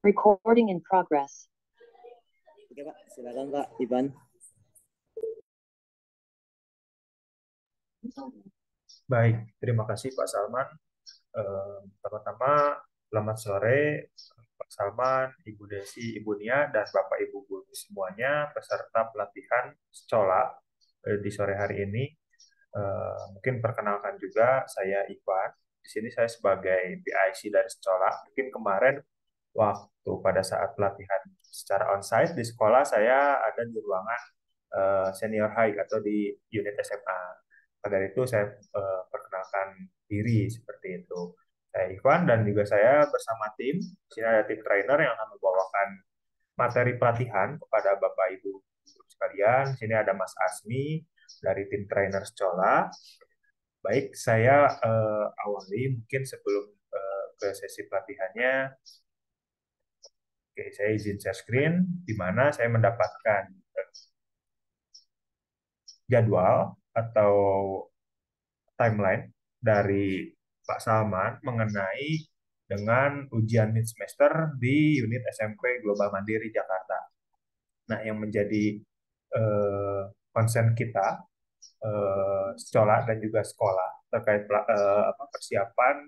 Recording in progress. Oke Pak, silakan Pak Ivan. Baik, terima kasih Pak Salman. Pertama-tama, selamat sore Pak Salman, Ibu Desi, Ibu Nia, dan Bapak Ibu guru semuanya peserta pelatihan SCOLA di sore hari ini. Mungkin perkenalkan juga, saya Ivan. Di sini saya sebagai PIC dari SCOLA. Mungkin kemarin waktu pada saat pelatihan secara onsite di sekolah, saya ada di ruangan senior high atau di unit SMA. Dari itu saya perkenalkan diri seperti itu. Saya Ivan dan juga saya bersama tim. Di sini ada tim trainer yang akan membawakan materi pelatihan kepada Bapak Ibu sekalian. Di sini ada Mas Asmi dari tim trainer SCOLA. Baik, saya awali mungkin sebelum ke sesi pelatihannya. Oke, saya izin share screen di mana saya mendapatkan jadwal atau timeline dari Pak Salman mengenai dengan ujian mid semester di unit SMP Global Mandiri Jakarta. Nah, yang menjadi concern kita sekolah dan juga sekolah terkait persiapan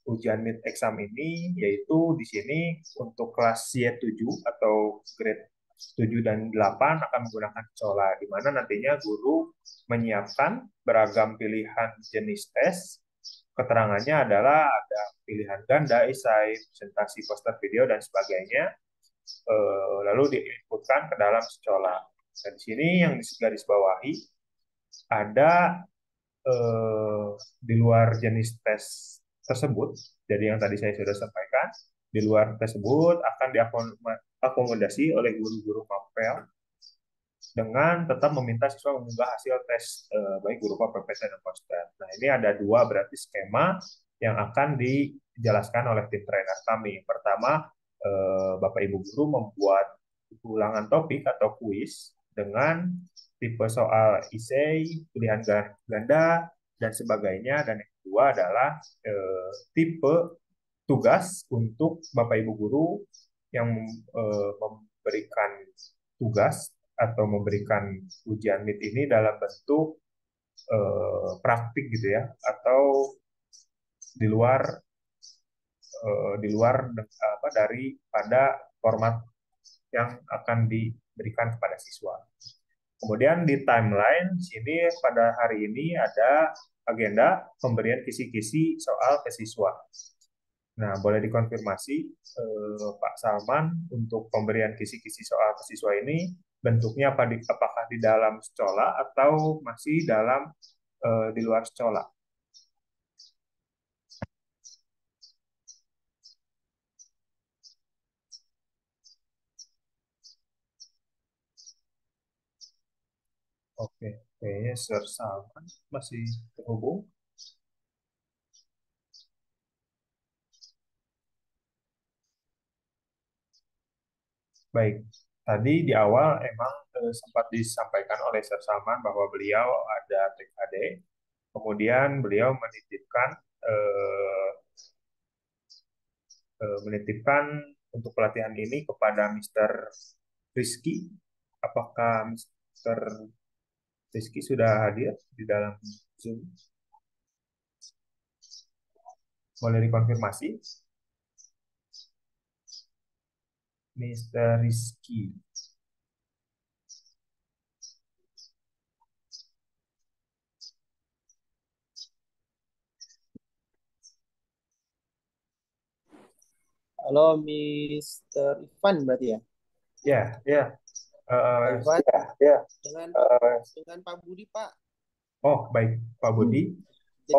ujian mid exam ini, yaitu di sini untuk kelas Y7 atau grade 7 dan 8 akan menggunakan SCOLA, di mana nantinya guru menyiapkan beragam pilihan jenis tes. Keterangannya adalah ada pilihan ganda, esai, presentasi, poster video, dan sebagainya, lalu diinputkan ke dalam SCOLA. Dan di sini yang garis bawahi ada di luar jenis tes tersebut, jadi yang tadi saya sudah sampaikan, di luar tersebut akan diakomodasi oleh guru-guru MAPEL dengan tetap meminta siswa mengunggah hasil tes baik berupa PPT dan poster. Nah, ini ada dua berarti skema yang akan dijelaskan oleh tim trainer kami. Pertama, Bapak Ibu guru membuat ulangan topik atau kuis dengan tipe soal esai, pilihan ganda, dan sebagainya. Dan yang kedua adalah tipe tugas untuk Bapak Ibu guru yang memberikan tugas atau memberikan ujian mid ini dalam bentuk praktik gitu ya, atau di luar daripada format yang akan diberikan kepada siswa. Kemudian di timeline sini pada hari ini ada agenda pemberian kisi-kisi soal ke siswa. Nah, boleh dikonfirmasi Pak Salman untuk pemberian kisi-kisi soal ke siswa ini bentuknya apakah di dalam SCOLA atau masih dalam di luar SCOLA? Oke, kayaknya Sir Salman masih terhubung. Baik, tadi di awal emang sempat disampaikan oleh Sir Salman bahwa beliau ada TKD, kemudian beliau menitipkan untuk pelatihan ini kepada Mr. Rizky. Apakah Mr. Rizky sudah hadir di dalam Zoom? Boleh dikonfirmasi? Mr. Rizky. Halo Mr. Ivan berarti ya? Ya, ya. Ivan, Ya. dengan Pak Budi Pak. Oh, baik Pak Budi.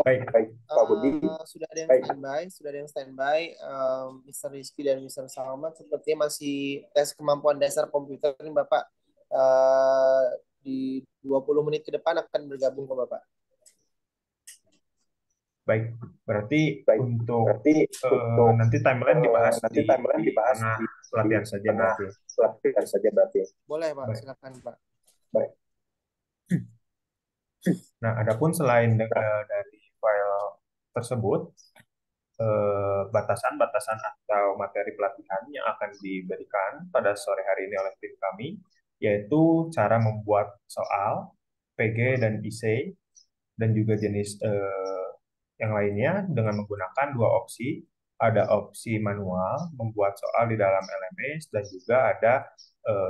Baik Pak Budi. Sudah ada yang standby, Mr. Rizky dan Mr. Salman sepertinya masih tes kemampuan dasar komputer ini Bapak. Di 20 menit ke depan akan bergabung ke Bapak. Baik, berarti untuk nanti timeline dibahas di tengah pelatihan saja berarti. Boleh Pak, silakan Pak. Baik. Nah, adapun selain dari file tersebut, batasan-batasan atau materi pelatihan yang akan diberikan pada sore hari ini oleh tim kami, yaitu cara membuat soal, PG dan essay, dan juga jenis yang lainnya dengan menggunakan dua opsi. Ada opsi manual, membuat soal di dalam LMS, dan juga ada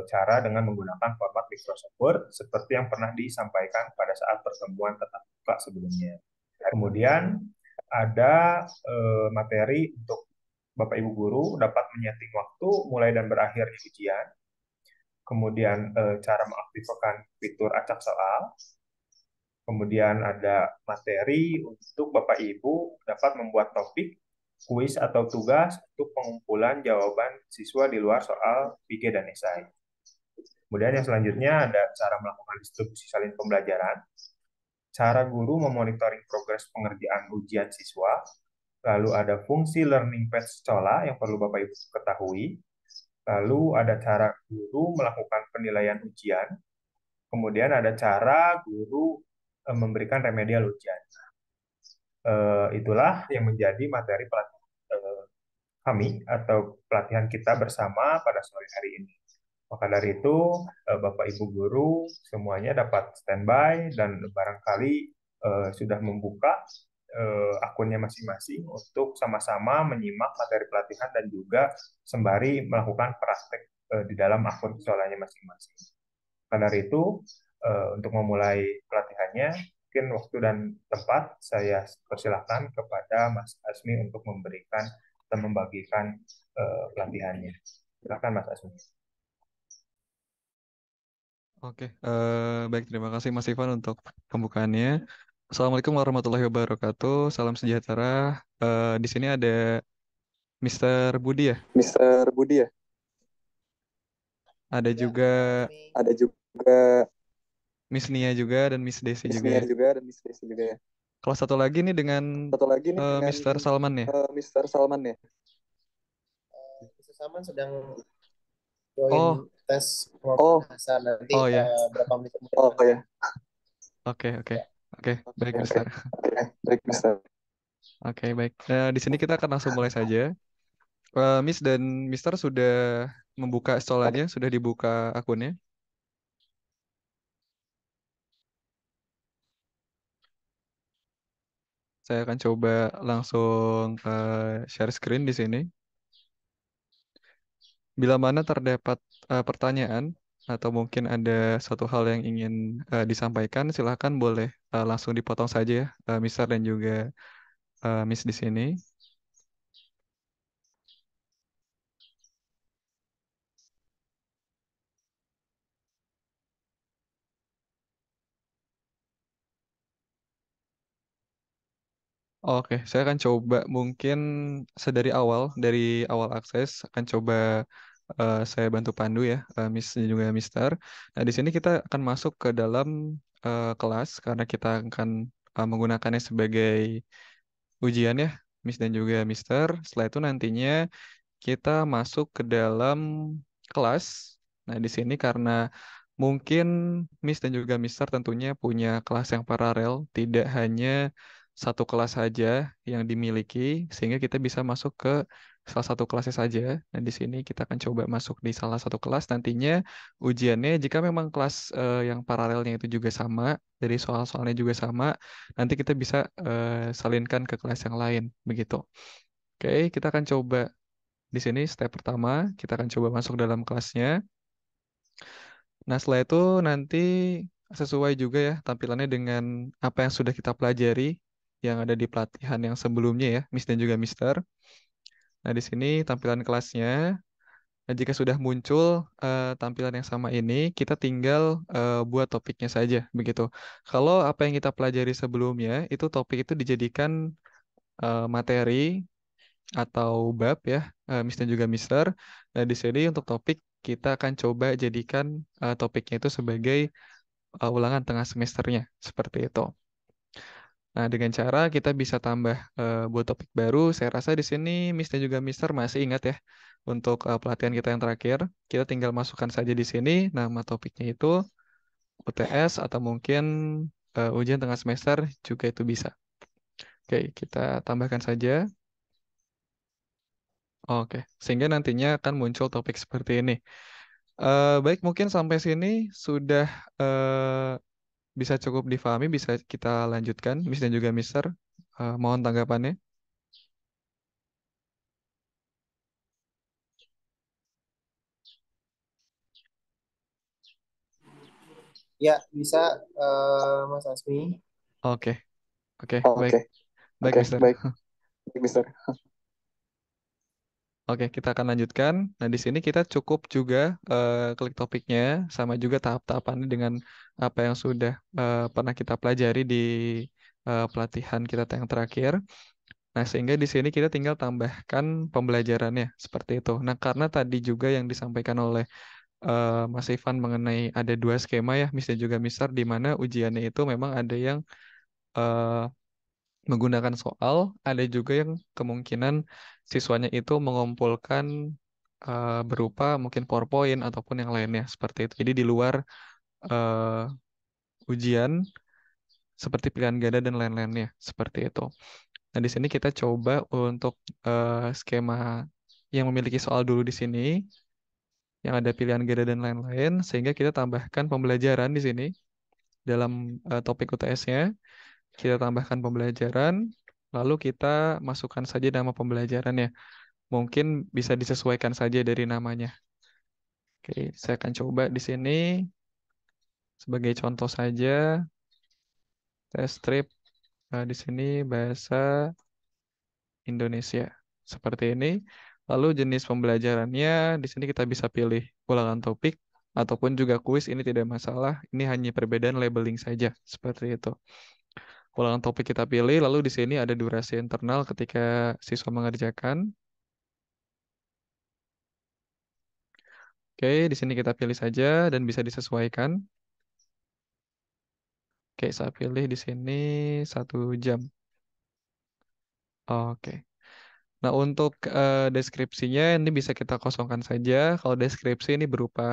cara dengan menggunakan format Microsoft Word, seperti yang pernah disampaikan pada saat pertemuan tatap muka sebelumnya. Kemudian ada materi untuk Bapak Ibu guru dapat menyeting waktu mulai dan berakhirnya ujian. Kemudian cara mengaktifkan fitur acak soal. Kemudian ada materi untuk Bapak Ibu dapat membuat topik, kuis atau tugas untuk pengumpulan jawaban siswa di luar soal PG dan esai. Kemudian yang selanjutnya ada cara melakukan distribusi salin pembelajaran, cara guru memonitoring progres pengerjaan ujian siswa, lalu ada fungsi learning path SCOLA yang perlu Bapak Ibu ketahui, lalu ada cara guru melakukan penilaian ujian, kemudian ada cara guru memberikan remedial ujian. Itulah yang menjadi materi pelatihan kami atau pelatihan kita bersama pada sore hari ini. Maka dari itu, Bapak Ibu guru semuanya dapat standby dan barangkali sudah membuka akunnya masing-masing untuk sama-sama menyimak materi pelatihan dan juga sembari melakukan praktek di dalam akun sekolahnya masing-masing. Maka dari itu, untuk memulai pelatihannya, mungkin waktu dan tempat saya persilahkan kepada Mas Asmi untuk memberikan dan membagikan pelatihannya. Silakan Mas Asmi. Oke, baik, terima kasih Mas Ivan untuk pembukaannya. Assalamualaikum warahmatullahi wabarakatuh. Salam sejahtera. Di sini ada Mr. Budi ya. Mr. Budi ya. Ada Ya, juga Ada juga Miss Nia juga dan Miss Desi Miss juga Nia ya. juga dan Miss Desi juga ya. Kalau satu lagi nih dengan Satu lagi nih dengan Mr. Salman ya. Mr. Salman ya. Mr. Salman sedang join Oh, tes kemampuan bahasa nanti oh ya. berapa menit kemudian. Oh ya. Oke, baik Oke, Mister. baik Mister. Oke, baik. Di sini kita akan langsung mulai saja. Miss dan Mister sudah membuka stolanya, sudah dibuka akunnya. Saya akan coba langsung share screen di sini. Bila mana terdapat pertanyaan atau mungkin ada satu hal yang ingin disampaikan, silakan boleh langsung dipotong saja ya, Mister dan juga Miss di sini. Oke, saya akan coba mungkin dari awal akses akan coba saya bantu pandu ya, Miss dan juga Mister. Nah, di sini kita akan masuk ke dalam kelas karena kita akan menggunakannya sebagai ujian ya, Miss dan juga Mister. Setelah itu nantinya kita masuk ke dalam kelas. Nah, di sini karena mungkin Miss dan juga Mister tentunya punya kelas yang paralel, tidak hanya satu kelas saja yang dimiliki, sehingga kita bisa masuk ke salah satu kelasnya saja. Dan di sini kita akan coba masuk di salah satu kelas. Nantinya ujiannya, jika memang kelas yang paralelnya itu juga sama, dari soal-soalnya juga sama, nanti kita bisa salinkan ke kelas yang lain, begitu. Oke, kita akan coba di sini step pertama, kita akan coba masuk dalam kelasnya. Nah, setelah itu nanti sesuai juga ya tampilannya dengan apa yang sudah kita pelajari yang ada di pelatihan yang sebelumnya ya, Miss dan juga Mister. Nah, di sini tampilan kelasnya. Nah, jika sudah muncul tampilan yang sama ini, kita tinggal buat topiknya saja, begitu. Kalau apa yang kita pelajari sebelumnya, itu topik itu dijadikan materi atau bab ya, Miss dan juga Mister. Nah, di sini untuk topik kita akan coba jadikan topiknya itu sebagai ulangan tengah semesternya, seperti itu. Nah, dengan cara kita bisa tambah buat topik baru, saya rasa di sini Miss dan juga Mister masih ingat ya, untuk pelatihan kita yang terakhir, kita tinggal masukkan saja di sini nama topiknya itu UTS atau mungkin ujian tengah semester juga itu bisa. Oke, kita tambahkan saja. Oke, sehingga nantinya akan muncul topik seperti ini. Baik, mungkin sampai sini sudah bisa cukup difahami, bisa kita lanjutkan, Miss dan juga Mister. Mohon tanggapannya. Ya, bisa Mas Asmi. Oke, oke, baik, Oke, baik, oke, Mister. baik, baik, Mister. Oke, kita akan lanjutkan. Nah, di sini kita cukup juga klik topiknya, sama juga tahap-tahapannya dengan apa yang sudah pernah kita pelajari di pelatihan kita yang terakhir. Nah, sehingga di sini kita tinggal tambahkan pembelajarannya seperti itu. Nah, karena tadi juga yang disampaikan oleh Mas Ivan mengenai ada dua skema ya, Miss dan juga Mister, di mana ujiannya itu memang ada yang eh, menggunakan soal, ada juga yang kemungkinan siswanya itu mengumpulkan berupa mungkin PowerPoint ataupun yang lainnya seperti itu. Jadi di luar ujian seperti pilihan ganda dan lain-lainnya seperti itu. Nah, di sini kita coba untuk skema yang memiliki soal dulu di sini, yang ada pilihan ganda dan lain-lain, sehingga kita tambahkan pembelajaran di sini dalam topik UTS-nya. Kita tambahkan pembelajaran, lalu kita masukkan saja nama pembelajarannya. Mungkin bisa disesuaikan saja dari namanya. Oke, saya akan coba di sini sebagai contoh saja test strip di sini bahasa Indonesia seperti ini. Lalu jenis pembelajarannya di sini kita bisa pilih ulangan topik ataupun juga kuis, ini tidak masalah. Ini hanya perbedaan labeling saja seperti itu. Ulangan topik kita pilih, lalu di sini ada durasi internal ketika siswa mengerjakan. Oke, di sini kita pilih saja dan bisa disesuaikan. Oke, saya pilih di sini 1 jam. Oke. Nah, untuk deskripsinya ini bisa kita kosongkan saja. Kalau deskripsi ini berupa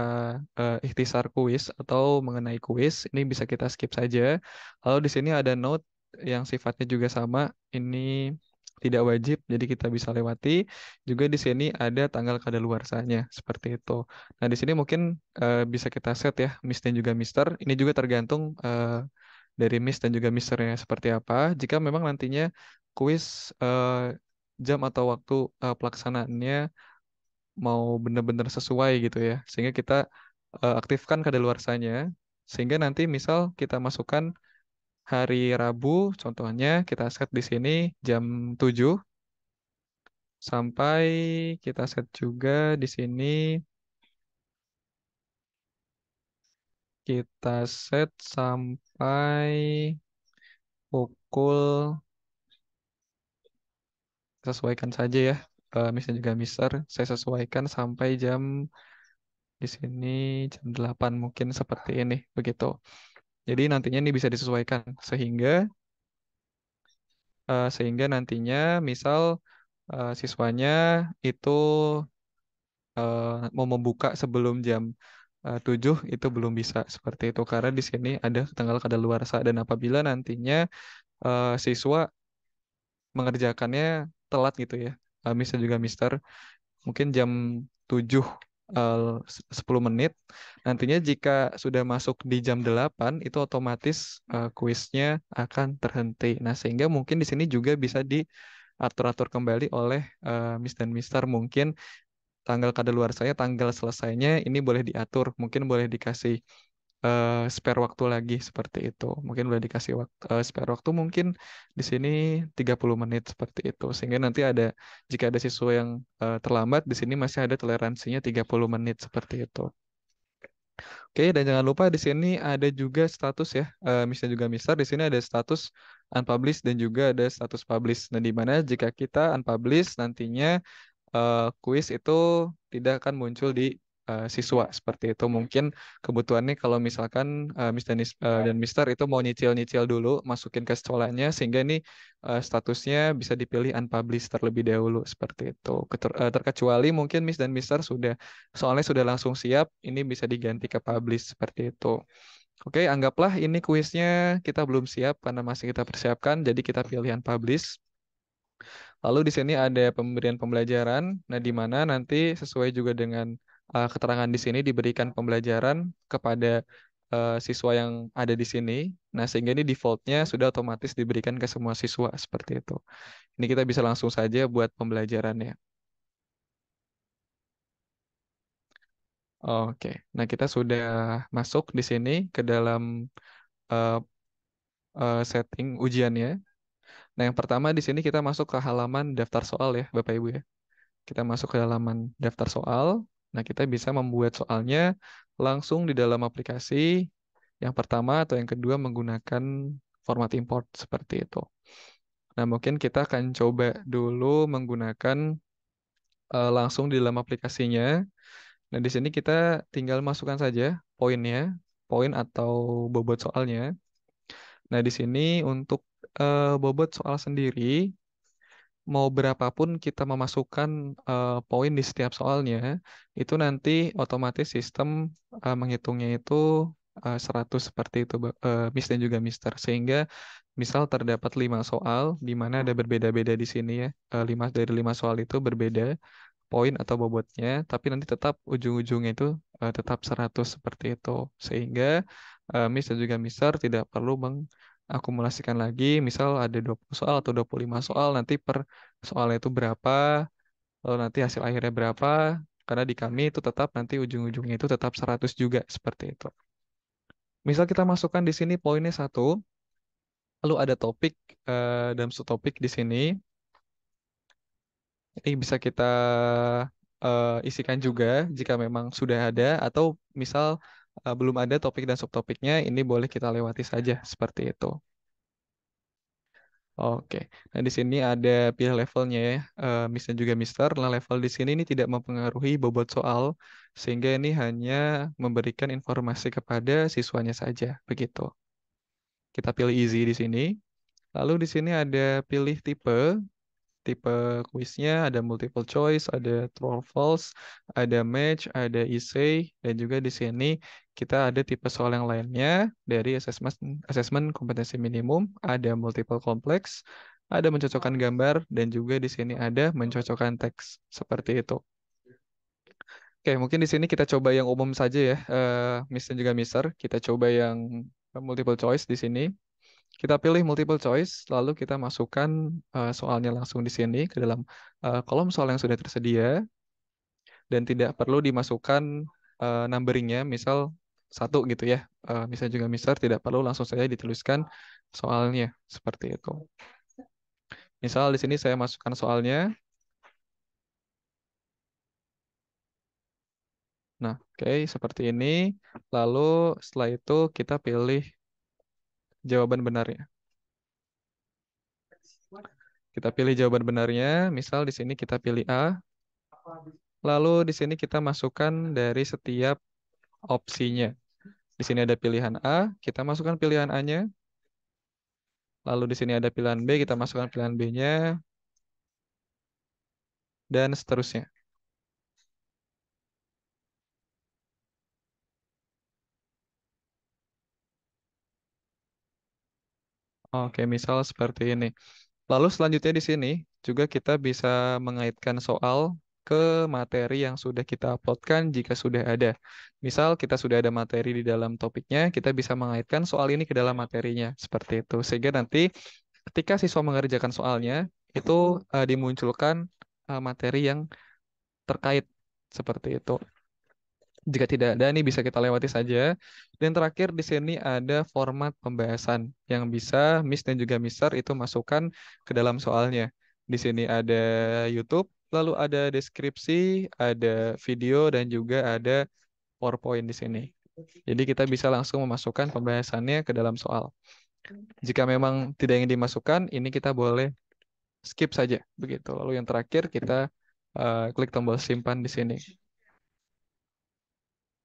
ikhtisar kuis atau mengenai kuis, ini bisa kita skip saja. Lalu di sini ada note yang sifatnya juga sama. Ini tidak wajib, jadi kita bisa lewati. Juga di sini ada tanggal kadaluarsanya, seperti itu. Nah, di sini mungkin bisa kita set ya, Miss dan juga Mister. Ini juga tergantung dari Miss dan juga Misternya seperti apa. Jika memang nantinya kuis jam atau waktu pelaksanaannya mau benar-benar sesuai gitu ya, sehingga kita aktifkan kadaluarsanya, sehingga nanti misal kita masukkan hari Rabu, contohnya kita set di sini jam 7 sampai kita set juga di sini kita set sampai pukul, sesuaikan saja ya, misalnya juga Mister, saya sesuaikan sampai jam di sini jam 8 mungkin seperti ini begitu. Jadi nantinya ini bisa disesuaikan sehingga nantinya misal siswanya itu mau membuka sebelum jam 7 itu belum bisa seperti itu karena di sini ada tanggal kadaluarsa, dan apabila nantinya siswa mengerjakannya telat gitu ya, misalnya juga Mister mungkin jam 7 eh, 10 menit. Nantinya jika sudah masuk di jam 8 itu otomatis kuisnya akan terhenti. Nah, sehingga mungkin di sini juga bisa diatur-atur kembali oleh Miss dan Mister. Mungkin tanggal kadaluarsanya, tanggal selesainya ini boleh diatur. Mungkin boleh dikasih spare waktu lagi seperti itu. Mungkin boleh dikasih waktu spare waktu mungkin di sini 30 menit seperti itu. Sehingga nanti ada, jika ada siswa yang terlambat di sini masih ada toleransinya 30 menit seperti itu. Oke, dan jangan lupa di sini ada juga status ya, misalnya juga Mister, di sini ada status unpublished dan juga ada status publish. Nah, di mana jika kita unpublished nantinya kuis itu tidak akan muncul di siswa seperti itu. Mungkin kebutuhannya kalau misalkan Miss dan Mister itu mau nyicil-nyicil dulu, masukin ke sekolahnya, sehingga ini statusnya bisa dipilih unpublished terlebih dahulu seperti itu. Terkecuali mungkin Miss dan Mister soalnya sudah langsung siap, ini bisa diganti ke publish seperti itu. Oke, anggaplah ini kuisnya kita belum siap karena masih kita persiapkan, jadi kita pilih unpublished. Lalu di sini ada pemberian pembelajaran. Nah, di mana nanti sesuai juga dengan keterangan di sini diberikan pembelajaran kepada siswa yang ada di sini. Nah, sehingga ini defaultnya sudah otomatis diberikan ke semua siswa seperti itu. Ini kita bisa langsung saja buat pembelajarannya. Oke, nah kita sudah masuk di sini ke dalam eh, setting ujiannya. Nah, yang pertama di sini kita masuk ke halaman daftar soal ya, Bapak Ibu ya. Kita masuk ke halaman daftar soal. Nah, kita bisa membuat soalnya langsung di dalam aplikasi yang pertama atau yang kedua menggunakan format import seperti itu. Nah, mungkin kita akan coba dulu menggunakan langsung di dalam aplikasinya. Nah, di sini kita tinggal masukkan saja poinnya, poin atau bobot soalnya. Nah, di sini untuk bobot soal sendiri, mau berapapun kita memasukkan poin di setiap soalnya, itu nanti otomatis sistem menghitungnya itu 100 seperti itu, Miss dan juga Mister. Sehingga misal terdapat 5 soal, di mana ada berbeda-beda di sini ya, 5 dari 5 soal itu berbeda poin atau bobotnya, tapi nanti tetap ujung-ujungnya itu tetap 100 seperti itu. Sehingga Miss dan juga Mister tidak perlu mengakumulasikan lagi, misal ada 20 soal atau 25 soal, nanti per soalnya itu berapa, lalu nanti hasil akhirnya berapa, karena di kami itu tetap nanti ujung-ujungnya itu tetap 100 juga, seperti itu. Misal kita masukkan di sini poinnya 1, lalu ada topik dan subtopik di sini. Ini bisa kita isikan juga jika memang sudah ada atau misal belum ada topik dan subtopiknya, ini boleh kita lewati saja seperti itu. Oke, nah di sini ada pilih levelnya ya, Miss dan juga Mister. Nah, level di sini ini tidak mempengaruhi bobot soal, sehingga ini hanya memberikan informasi kepada siswanya saja, begitu. Kita pilih easy di sini. Lalu di sini ada pilih tipe. Tipe kuisnya ada multiple choice, ada true or false, ada match, ada essay, dan juga di sini kita ada tipe soal yang lainnya dari assessment kompetensi minimum, ada multiple complex, ada mencocokkan gambar, dan juga di sini ada mencocokkan teks seperti itu. Oke, mungkin di sini kita coba yang umum saja ya, Miss dan juga Mister. Kita coba yang multiple choice di sini. Kita pilih multiple choice, lalu kita masukkan soalnya langsung di sini ke dalam kolom soal yang sudah tersedia dan tidak perlu dimasukkan numberingnya, misal 1 gitu ya. Misal juga Mister tidak perlu langsung saja dituliskan soalnya seperti itu. Misal di sini saya masukkan soalnya. Nah, oke, seperti ini. Lalu setelah itu kita pilih jawaban benarnya. Kita pilih jawaban benarnya, misal di sini kita pilih A. Lalu di sini kita masukkan dari setiap opsinya. Di sini ada pilihan A, kita masukkan pilihan A-nya. Lalu di sini ada pilihan B, kita masukkan pilihan B-nya. Dan seterusnya. Oke, misal seperti ini. Lalu selanjutnya di sini juga kita bisa mengaitkan soal ke materi yang sudah kita uploadkan jika sudah ada. Misal kita sudah ada materi di dalam topiknya, kita bisa mengaitkan soal ini ke dalam materinya. Seperti itu. Sehingga nanti ketika siswa mengerjakan soalnya, itu dimunculkan materi yang terkait seperti itu. Jika tidak ada, ini bisa kita lewati saja. Dan terakhir di sini ada format pembahasan yang bisa Miss dan juga Mister itu masukkan ke dalam soalnya. Di sini ada YouTube, lalu ada deskripsi, ada video, dan juga ada PowerPoint di sini. Jadi kita bisa langsung memasukkan pembahasannya ke dalam soal. Jika memang tidak ingin dimasukkan, ini kita boleh skip saja begitu. Lalu yang terakhir kita klik tombol simpan di sini.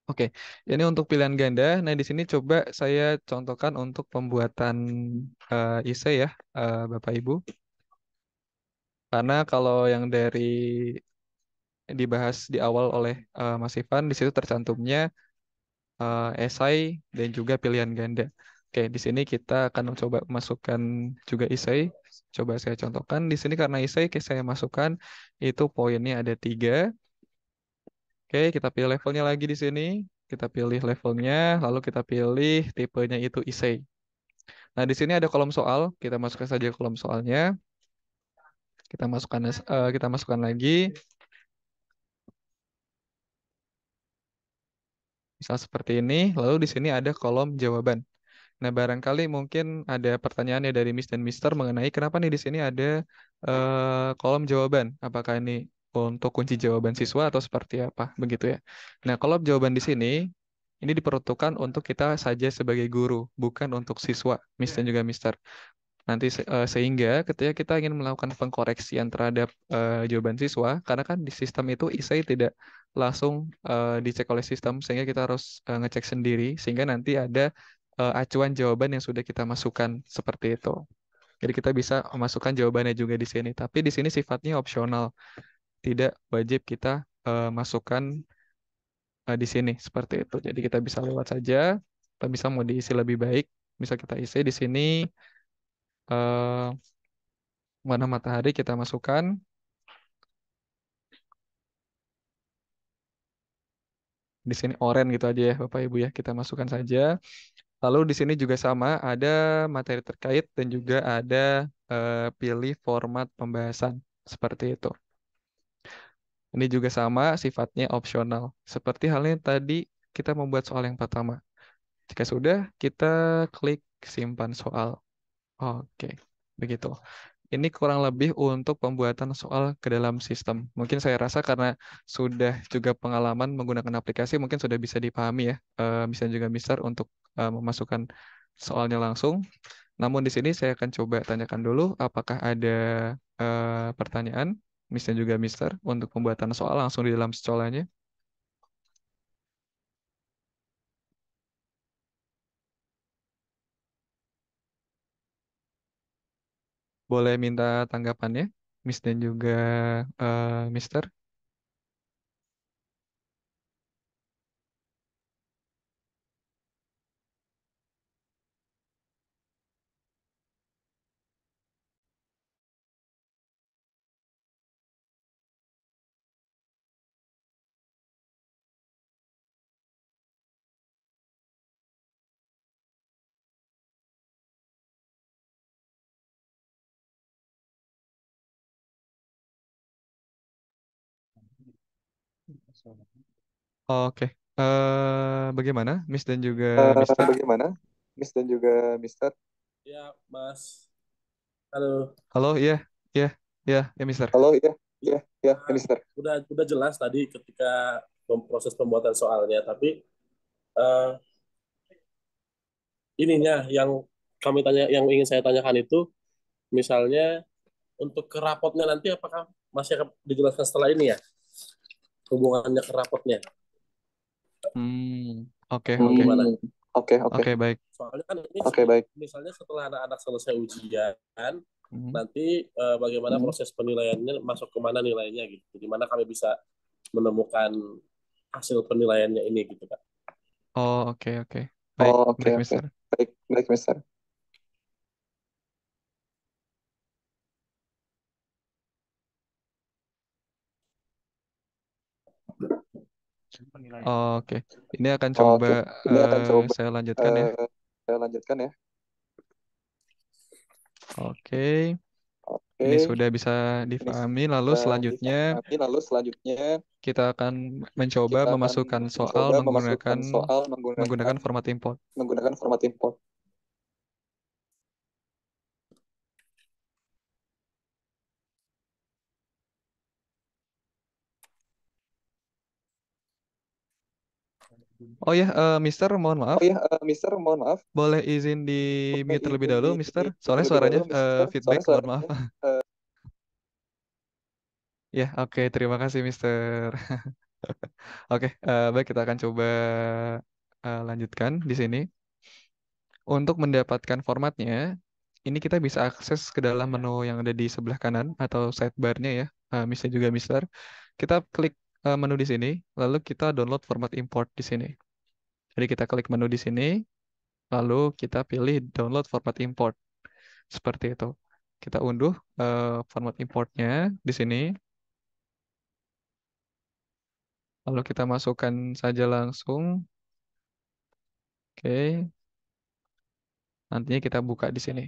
Oke, ini untuk pilihan ganda. Nah, di sini coba saya contohkan untuk pembuatan IC ya, Bapak Ibu. Karena kalau yang dari dibahas di awal oleh Mas Ivan, di situ tercantumnya esai dan juga pilihan ganda. Oke, di sini kita akan coba masukkan juga essay. Coba saya contohkan di sini karena essay saya masukkan itu poinnya ada 3. Oke, kita pilih levelnya lagi di sini. Kita pilih levelnya, lalu kita pilih tipenya itu essay. Nah, di sini ada kolom soal. Kita masukkan saja kolom soalnya. Kita masukkan lagi. Misal seperti ini. Lalu di sini ada kolom jawaban. Nah, barangkali mungkin ada pertanyaannya dari Miss dan Mister mengenai kenapa nih di sini ada kolom jawaban. Apakah ini untuk kunci jawaban siswa atau seperti apa, begitu ya. Nah, kolom jawaban di sini ini diperuntukkan untuk kita saja sebagai guru, bukan untuk siswa, Miss dan juga Mister. Nanti sehingga ketika kita ingin melakukan pengkoreksian terhadap jawaban siswa, karena kan di sistem itu essay tidak langsung dicek oleh sistem, sehingga kita harus ngecek sendiri, sehingga nanti ada acuan jawaban yang sudah kita masukkan seperti itu. Jadi kita bisa memasukkan jawabannya juga di sini, tapi di sini sifatnya opsional, tidak wajib kita masukkan di sini seperti itu. Jadi kita bisa lewat saja, kita bisa mau diisi lebih baik, bisa kita isi di sini. eh, Warna matahari kita masukkan. Di sini oranye gitu aja ya Bapak Ibu ya. Kita masukkan saja. Lalu di sini juga sama ada materi terkait dan juga ada pilih format pembahasan seperti itu. Ini juga sama sifatnya opsional. Seperti halnya tadi kita membuat soal yang pertama. Jika sudah, kita klik simpan soal. Oke, begitu. Ini kurang lebih untuk pembuatan soal ke dalam sistem. Mungkin saya rasa karena sudah juga pengalaman menggunakan aplikasi, mungkin sudah bisa dipahami ya, bisa juga Mister untuk memasukkan soalnya langsung. Namun di sini saya akan coba tanyakan dulu, apakah ada pertanyaan, Miss dan juga Mister, untuk pembuatan soal langsung di dalam soalnya. Boleh minta tanggapannya, Miss dan juga Mister. Oke, bagaimana, Miss dan juga Mister? Bagaimana, Miss dan juga Mister? Ya, Mas. Halo. Halo, iya, iya, iya, ya, Mister. Halo, iya, iya, iya, Mister. Udah jelas tadi ketika proses pembuatan soalnya, tapi eh, ininya yang yang ingin saya tanyakan itu, misalnya untuk ke rapotnya nanti apakah masih akan dijelaskan setelah ini ya, hubungannya ke rapotnya? Oke, Atau oke, gimana? Oke, oke. oke, baik. Soalnya kan ini Oke, baik. misalnya setelah anak-anak selesai ujian, Hmm. nanti bagaimana proses penilaiannya, masuk kemana nilainya gitu. Di mana kami bisa menemukan hasil penilaiannya ini gitu, Kak. Oh, oke, oke, baik, Oh, oke, baik, oke. Mister. Baik, baik, Mister. Oke, ini akan Oh, coba oke. Ini akan coba saya lanjutkan ya. saya lanjutkan ya. Oke, Oke. ini sudah bisa Ini difahami. Lalu sudah selanjutnya difahami. Lalu selanjutnya kita akan mencoba kita akan memasukkan soal mencoba memasukkan soal menggunakan format import. menggunakan format import. Oh ya, Mister, mohon maaf. Oh ya, Mister, mohon maaf. Boleh izin di Boleh mute terlebih izin dahulu, di Mister. mute Soalnya terlebih suaranya dahulu, Mister. feedback, Soalnya mohon maaf. suaranya Ya, oke, terima kasih, Mister. Oke, baik, kita akan coba lanjutkan di sini. Untuk mendapatkan formatnya, ini kita bisa akses ke dalam menu yang ada di sebelah kanan atau sidebar-nya ya, Miss dan juga Mister. Kita klik menu di sini, lalu kita download format import di sini. Jadi kita klik menu di sini, lalu kita pilih download format import. Seperti itu. Kita unduh format importnya di sini. Lalu kita masukkan saja langsung. Oke. Nantinya kita buka di sini.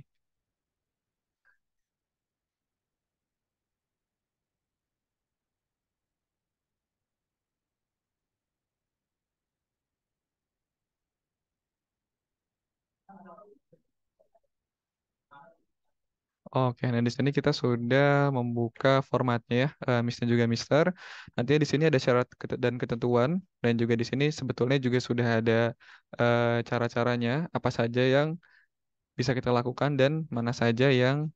Oke, nah di sini kita sudah membuka formatnya ya, Miss dan juga Mister. Nantinya di sini ada syarat dan ketentuan, dan juga di sini sebetulnya juga sudah ada cara-caranya, apa saja yang bisa kita lakukan dan mana saja yang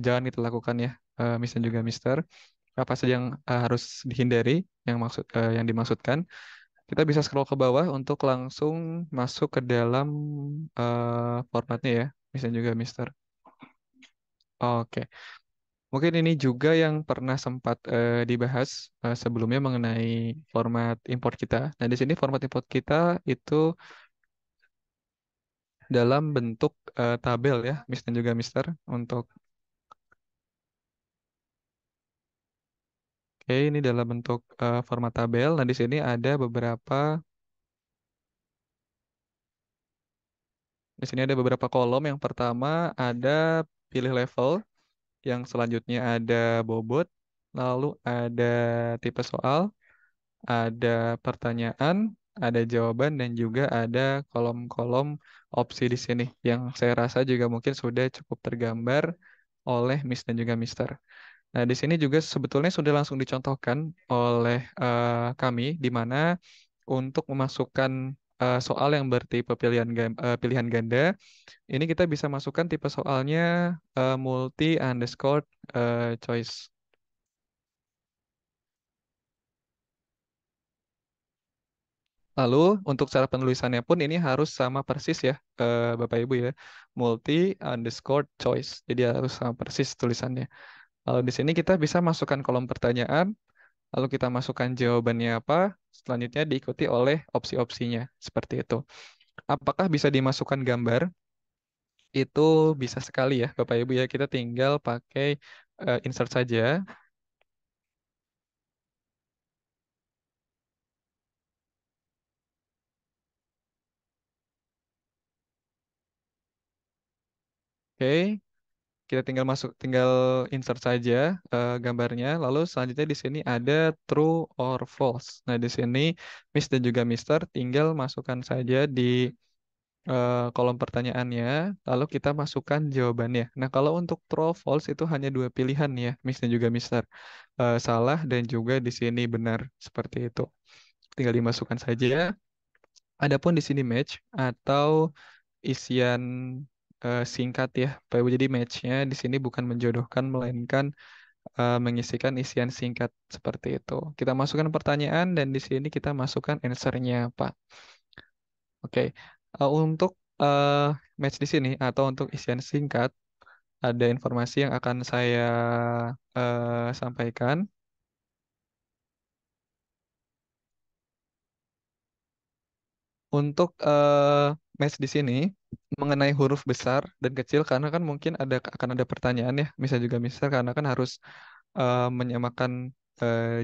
jangan kita lakukan ya, Miss dan juga Mister. Apa saja yang harus dihindari, yang dimaksudkan. Kita bisa scroll ke bawah untuk langsung masuk ke dalam formatnya ya, Miss dan juga Mister. Oke. Mungkin ini juga yang pernah sempat dibahas sebelumnya mengenai format import kita. Nah, di sini format import kita itu dalam bentuk tabel ya, Miss dan juga Mister. Oke, ini dalam bentuk format tabel. Nah, di sini ada beberapa kolom. Yang pertama ada pilih level, yang selanjutnya ada bobot, lalu ada tipe soal, ada pertanyaan, ada jawaban, dan juga ada kolom-kolom opsi di sini yang saya rasa juga mungkin sudah cukup tergambar oleh Miss dan juga Mister. Nah, di sini juga sebetulnya sudah langsung dicontohkan oleh kami di mana untuk memasukkan soal yang bertipe pilihan ganda, ini kita bisa masukkan tipe soalnya multi underscore choice. Lalu untuk cara penulisannya pun ini harus sama persis ya, Bapak Ibu ya, multi underscore choice. Jadi harus sama persis tulisannya. Lalu di sini kita bisa masukkan kolom pertanyaan, lalu kita masukkan jawabannya apa, selanjutnya diikuti oleh opsi-opsinya seperti itu. Apakah bisa dimasukkan gambar? Itu bisa sekali ya, Bapak Ibu ya. Kita tinggal pakai insert saja. Oke, kita tinggal insert saja gambarnya. Lalu selanjutnya di sini ada true or false. Nah, di sini Miss dan juga Mister tinggal masukkan saja di kolom pertanyaannya, lalu kita masukkan jawabannya. Nah, kalau untuk true or false itu hanya dua pilihan ya, Miss dan juga Mister. Salah dan juga di sini benar seperti itu. Tinggal dimasukkan saja. Adapun di sini match atau isian singkat ya, Pak Ibu. Jadi match-nya di sini bukan menjodohkan, melainkan mengisikan isian singkat seperti itu. Kita masukkan pertanyaan dan di sini kita masukkan answer-nya, Pak. Oke, untuk match di sini atau untuk isian singkat, ada informasi yang akan saya sampaikan. Untuk match di sini mengenai huruf besar dan kecil, karena kan mungkin akan ada pertanyaan ya, misalnya juga Mister, karena kan harus menyamakan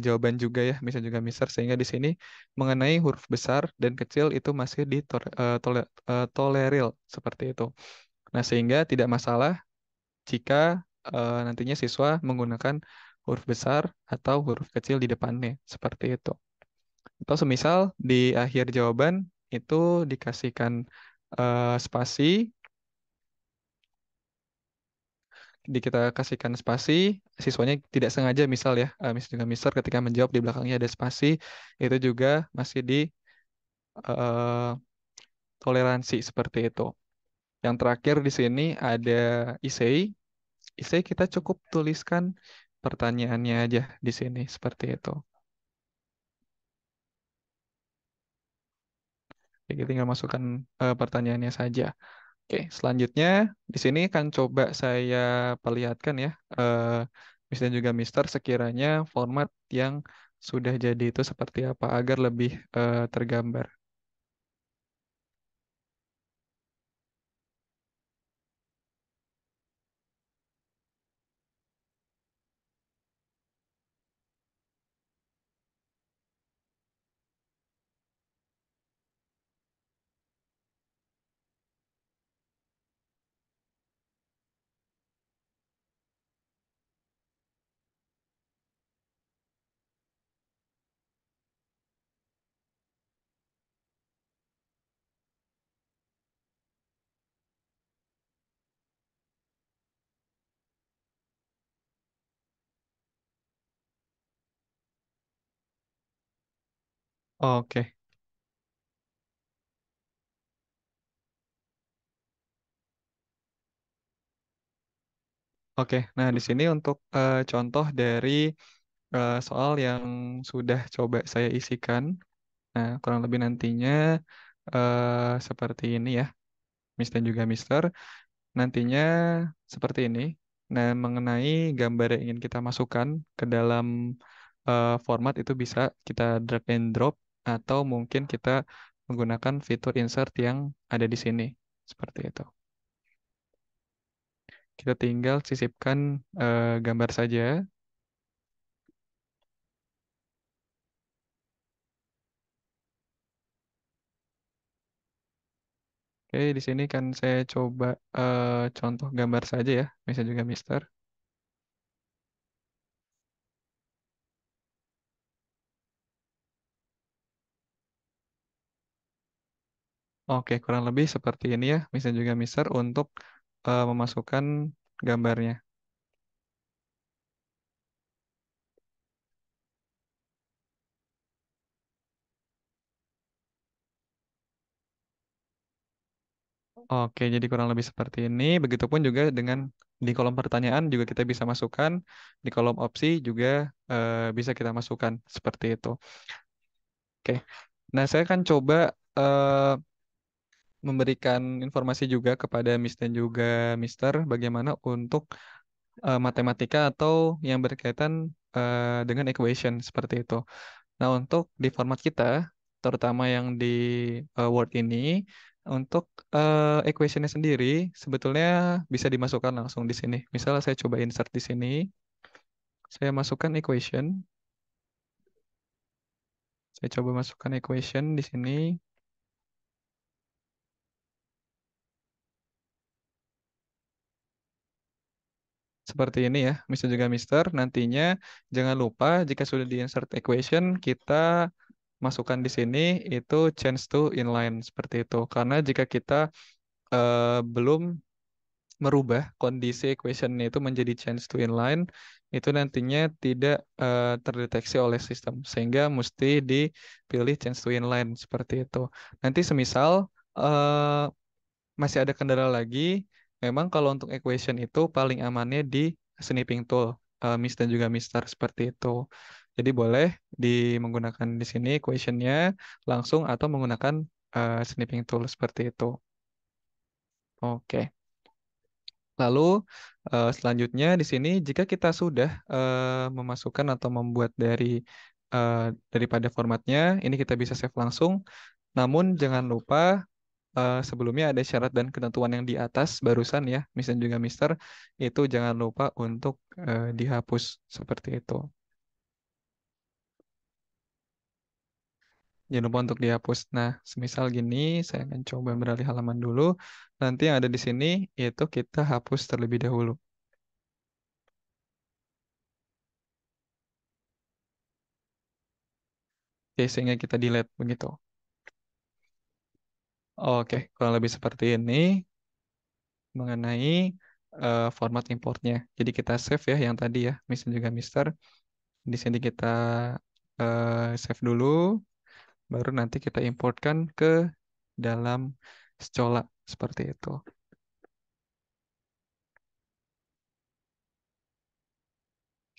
jawaban juga ya, misalnya juga Mister, sehingga di sini mengenai huruf besar dan kecil itu masih ditolerir seperti itu. Nah, sehingga tidak masalah jika nantinya siswa menggunakan huruf besar atau huruf kecil di depannya, seperti itu. Atau semisal di akhir jawaban itu dikasihkan spasi, kita kasihkan spasi, siswanya tidak sengaja misal ya, dengan Mister ketika menjawab di belakangnya ada spasi, itu juga masih di eh, toleransi seperti itu. Yang terakhir di sini ada essay. Essay kita cukup tuliskan pertanyaannya aja di sini seperti itu. Oke, kita tinggal masukkan pertanyaannya saja. Oke, selanjutnya di sini akan coba saya perlihatkan ya, Miss dan juga Mister, sekiranya format yang sudah jadi itu seperti apa agar lebih tergambar. Oke, oke. Nah, di sini untuk contoh dari soal yang sudah coba saya isikan. Nah, kurang lebih nantinya seperti ini ya, Miss dan juga Mister. Nantinya seperti ini. Nah, mengenai gambar yang ingin kita masukkan ke dalam format itu bisa kita drag and drop atau mungkin kita menggunakan fitur insert yang ada di sini. Seperti itu. Kita tinggal sisipkan gambar saja. Oke, di sini kan saya coba contoh gambar saja ya, misalnya juga Mister. Oke, kurang lebih seperti ini ya, misalnya juga Mister untuk memasukkan gambarnya. Oke, jadi kurang lebih seperti ini. Begitupun juga dengan di kolom pertanyaan juga kita bisa masukkan, di kolom opsi juga bisa kita masukkan seperti itu. Oke, nah saya akan coba eh, memberikan informasi juga kepada Miss dan juga Mister bagaimana untuk matematika atau yang berkaitan dengan equation seperti itu. Nah, untuk di format kita, terutama yang di Word ini, untuk equationnya sendiri sebetulnya bisa dimasukkan langsung di sini. Misalnya saya coba insert di sini, saya masukkan equation, saya coba masukkan equation di sini. Seperti ini ya, misalnya juga Mister. Nantinya jangan lupa jika sudah di insert equation, kita masukkan di sini itu change to inline seperti itu. Karena jika kita belum merubah kondisi equation itu menjadi change to inline, itu nantinya tidak terdeteksi oleh sistem. Sehingga mesti dipilih change to inline seperti itu. Nanti semisal masih ada kendala lagi, memang kalau untuk equation itu paling amannya di snipping tool, Miss dan juga Mister seperti itu. Jadi boleh menggunakan di sini equationnya langsung atau menggunakan snipping tool seperti itu. Oke. Lalu selanjutnya di sini jika kita sudah memasukkan atau membuat eh, daripada formatnya, ini kita bisa save langsung. Namun jangan lupa sebelumnya ada syarat dan ketentuan yang di atas barusan ya, misalnya juga Mister, itu jangan lupa untuk dihapus seperti itu. Jangan lupa untuk dihapus. Nah, semisal gini, saya akan coba beralih halaman dulu. Nanti yang ada di sini itu kita hapus terlebih dahulu. Oke, sehingga kita delete begitu. Oke, kurang lebih seperti ini mengenai format importnya. Jadi kita save ya yang tadi ya, misalnya juga Mister. Di sini kita save dulu, baru nanti kita importkan ke dalam Schola seperti itu.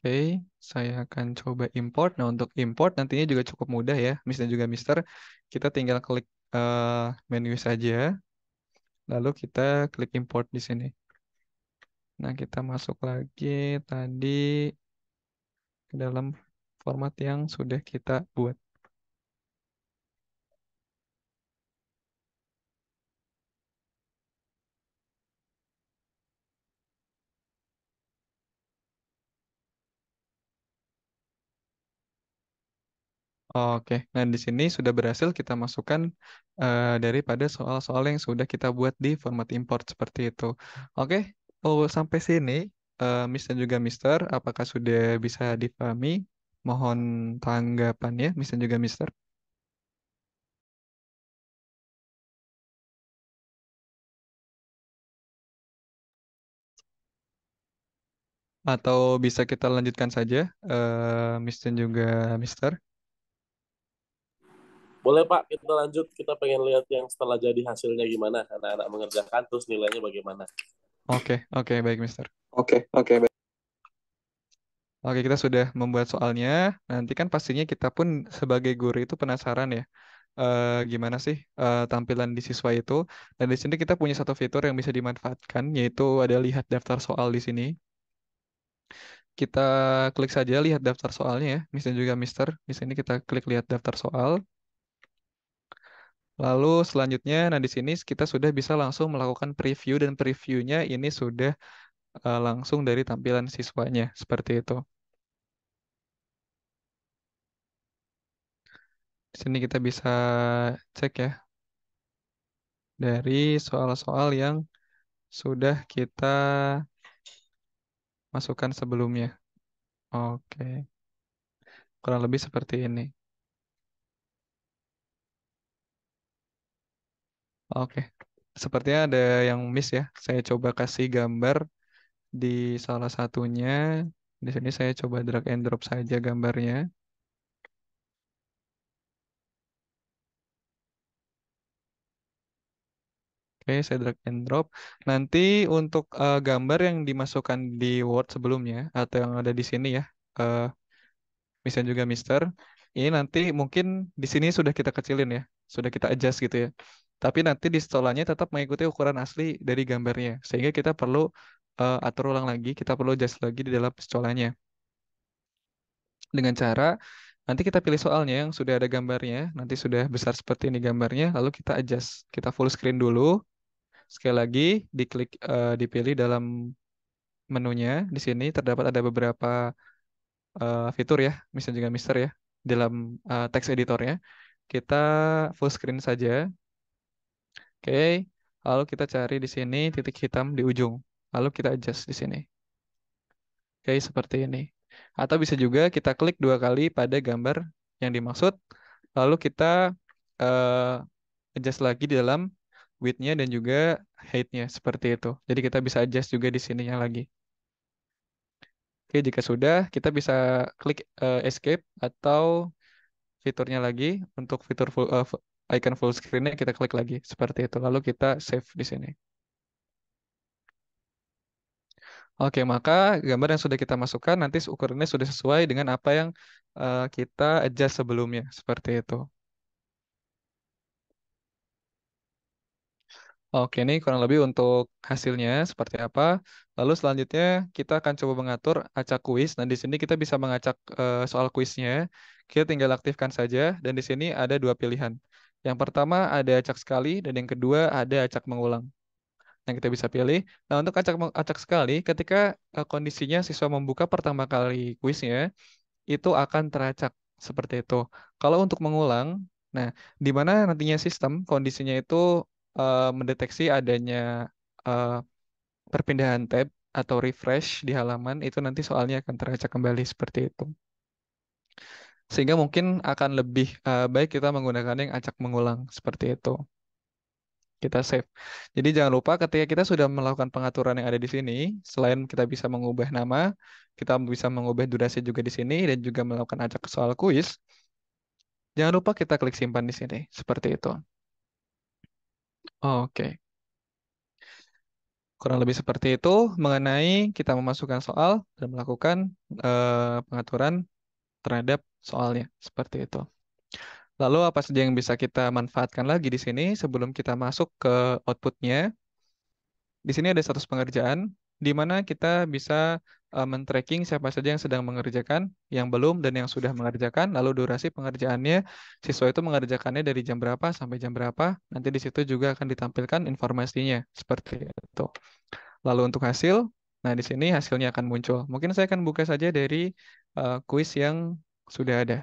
Oke, saya akan coba import. Nah, untuk import nantinya juga cukup mudah ya, misalnya juga Mister. Kita tinggal klik menu saja, lalu kita klik import di sini. Nah, kita masuk lagi tadi ke dalam format yang sudah kita buat. Oke, nah di sini sudah berhasil kita masukkan daripada soal-soal yang sudah kita buat di format import seperti itu. Oke, oh sampai sini, Miss dan juga Mister, apakah sudah bisa dipahami? Mohon tanggapannya, Miss dan juga Mister. Atau bisa kita lanjutkan saja, Miss dan juga Mister. Boleh Pak, kita lanjut. Kita pengen lihat yang setelah jadi hasilnya gimana. Anak-anak mengerjakan, terus nilainya bagaimana. Oke, baik, Mister. Oke, baik. Oke, kita sudah membuat soalnya. Nanti kan pastinya kita pun sebagai guru itu penasaran ya, gimana sih tampilan di siswa itu. Dan di sini kita punya satu fitur yang bisa dimanfaatkan, yaitu ada lihat daftar soal di sini. Kita klik saja lihat daftar soalnya ya, Miss dan juga Mister. Di sini kita klik lihat daftar soal. Lalu selanjutnya, nah di sini kita sudah bisa langsung melakukan preview dan previewnya ini sudah langsung dari tampilan siswanya seperti itu. Di sini kita bisa cek ya dari soal-soal yang sudah kita masukkan sebelumnya. Oke, kurang lebih seperti ini. Oke, sepertinya ada yang miss ya. Saya coba kasih gambar di salah satunya. Di sini saya coba drag and drop saja gambarnya. Oke, saya drag and drop. Nanti untuk gambar yang dimasukkan di Word sebelumnya atau yang ada di sini ya, uh, misalnya juga Mister, ini nanti mungkin di sini sudah kita kecilin ya, sudah kita adjust gitu ya. Tapi nanti di stolanya tetap mengikuti ukuran asli dari gambarnya, sehingga kita perlu atur ulang lagi, kita perlu adjust lagi di dalam stolanya. Dengan cara nanti kita pilih soalnya yang sudah ada gambarnya, nanti sudah besar seperti ini gambarnya, lalu kita adjust, kita full screen dulu. Sekali lagi diklik dipilih dalam menunya. Di sini terdapat ada beberapa fitur ya, misalnya juga Mister ya, dalam text editornya. Kita full screen saja. Oke. Lalu kita cari di sini titik hitam di ujung. Lalu kita adjust di sini. Oke, seperti ini. Atau bisa juga kita klik 2 kali pada gambar yang dimaksud. Lalu kita adjust lagi di dalam width-nya dan juga height-nya seperti itu. Jadi kita bisa adjust juga di sininya lagi. Oke, jika sudah, kita bisa klik escape atau fiturnya lagi untuk fitur icon full screen-nya kita klik lagi seperti itu. Lalu kita save di sini. Oke, maka gambar yang sudah kita masukkan nanti ukurannya sudah sesuai dengan apa yang kita adjust sebelumnya seperti itu. Oke, ini kurang lebih untuk hasilnya seperti apa. Lalu selanjutnya kita akan coba mengatur acak kuis. Nah, di sini kita bisa mengacak soal kuisnya. Kita tinggal aktifkan saja dan di sini ada 2 pilihan. Yang pertama ada acak sekali dan yang kedua ada acak mengulang. Yang kita bisa pilih. Nah, untuk acak sekali, ketika kondisinya siswa membuka pertama kali kuisnya, itu akan teracak seperti itu. Kalau untuk mengulang, nah, di mana nantinya sistem kondisinya itu mendeteksi adanya eh, perpindahan tab atau refresh di halaman, itu nanti soalnya akan teracak kembali seperti itu. Sehingga mungkin akan lebih baik kita menggunakan yang acak mengulang seperti itu. Kita save. Jadi jangan lupa ketika kita sudah melakukan pengaturan yang ada di sini, selain kita bisa mengubah nama, kita bisa mengubah durasi juga di sini dan juga melakukan acak soal kuis. Jangan lupa kita klik simpan di sini, seperti itu. Oke, kurang lebih seperti itu mengenai kita memasukkan soal dan melakukan pengaturan terhadap soalnya, seperti itu. Lalu apa saja yang bisa kita manfaatkan lagi di sini sebelum kita masuk ke outputnya? Di sini ada status pengerjaan, di mana kita bisa men-tracking siapa saja yang sedang mengerjakan, yang belum, dan yang sudah mengerjakan. Lalu durasi pengerjaannya, siswa itu mengerjakannya dari jam berapa sampai jam berapa. Nanti di situ juga akan ditampilkan informasinya, seperti itu. Lalu untuk hasil, nah di sini hasilnya akan muncul. Mungkin saya akan buka saja dari kuis yang sudah ada.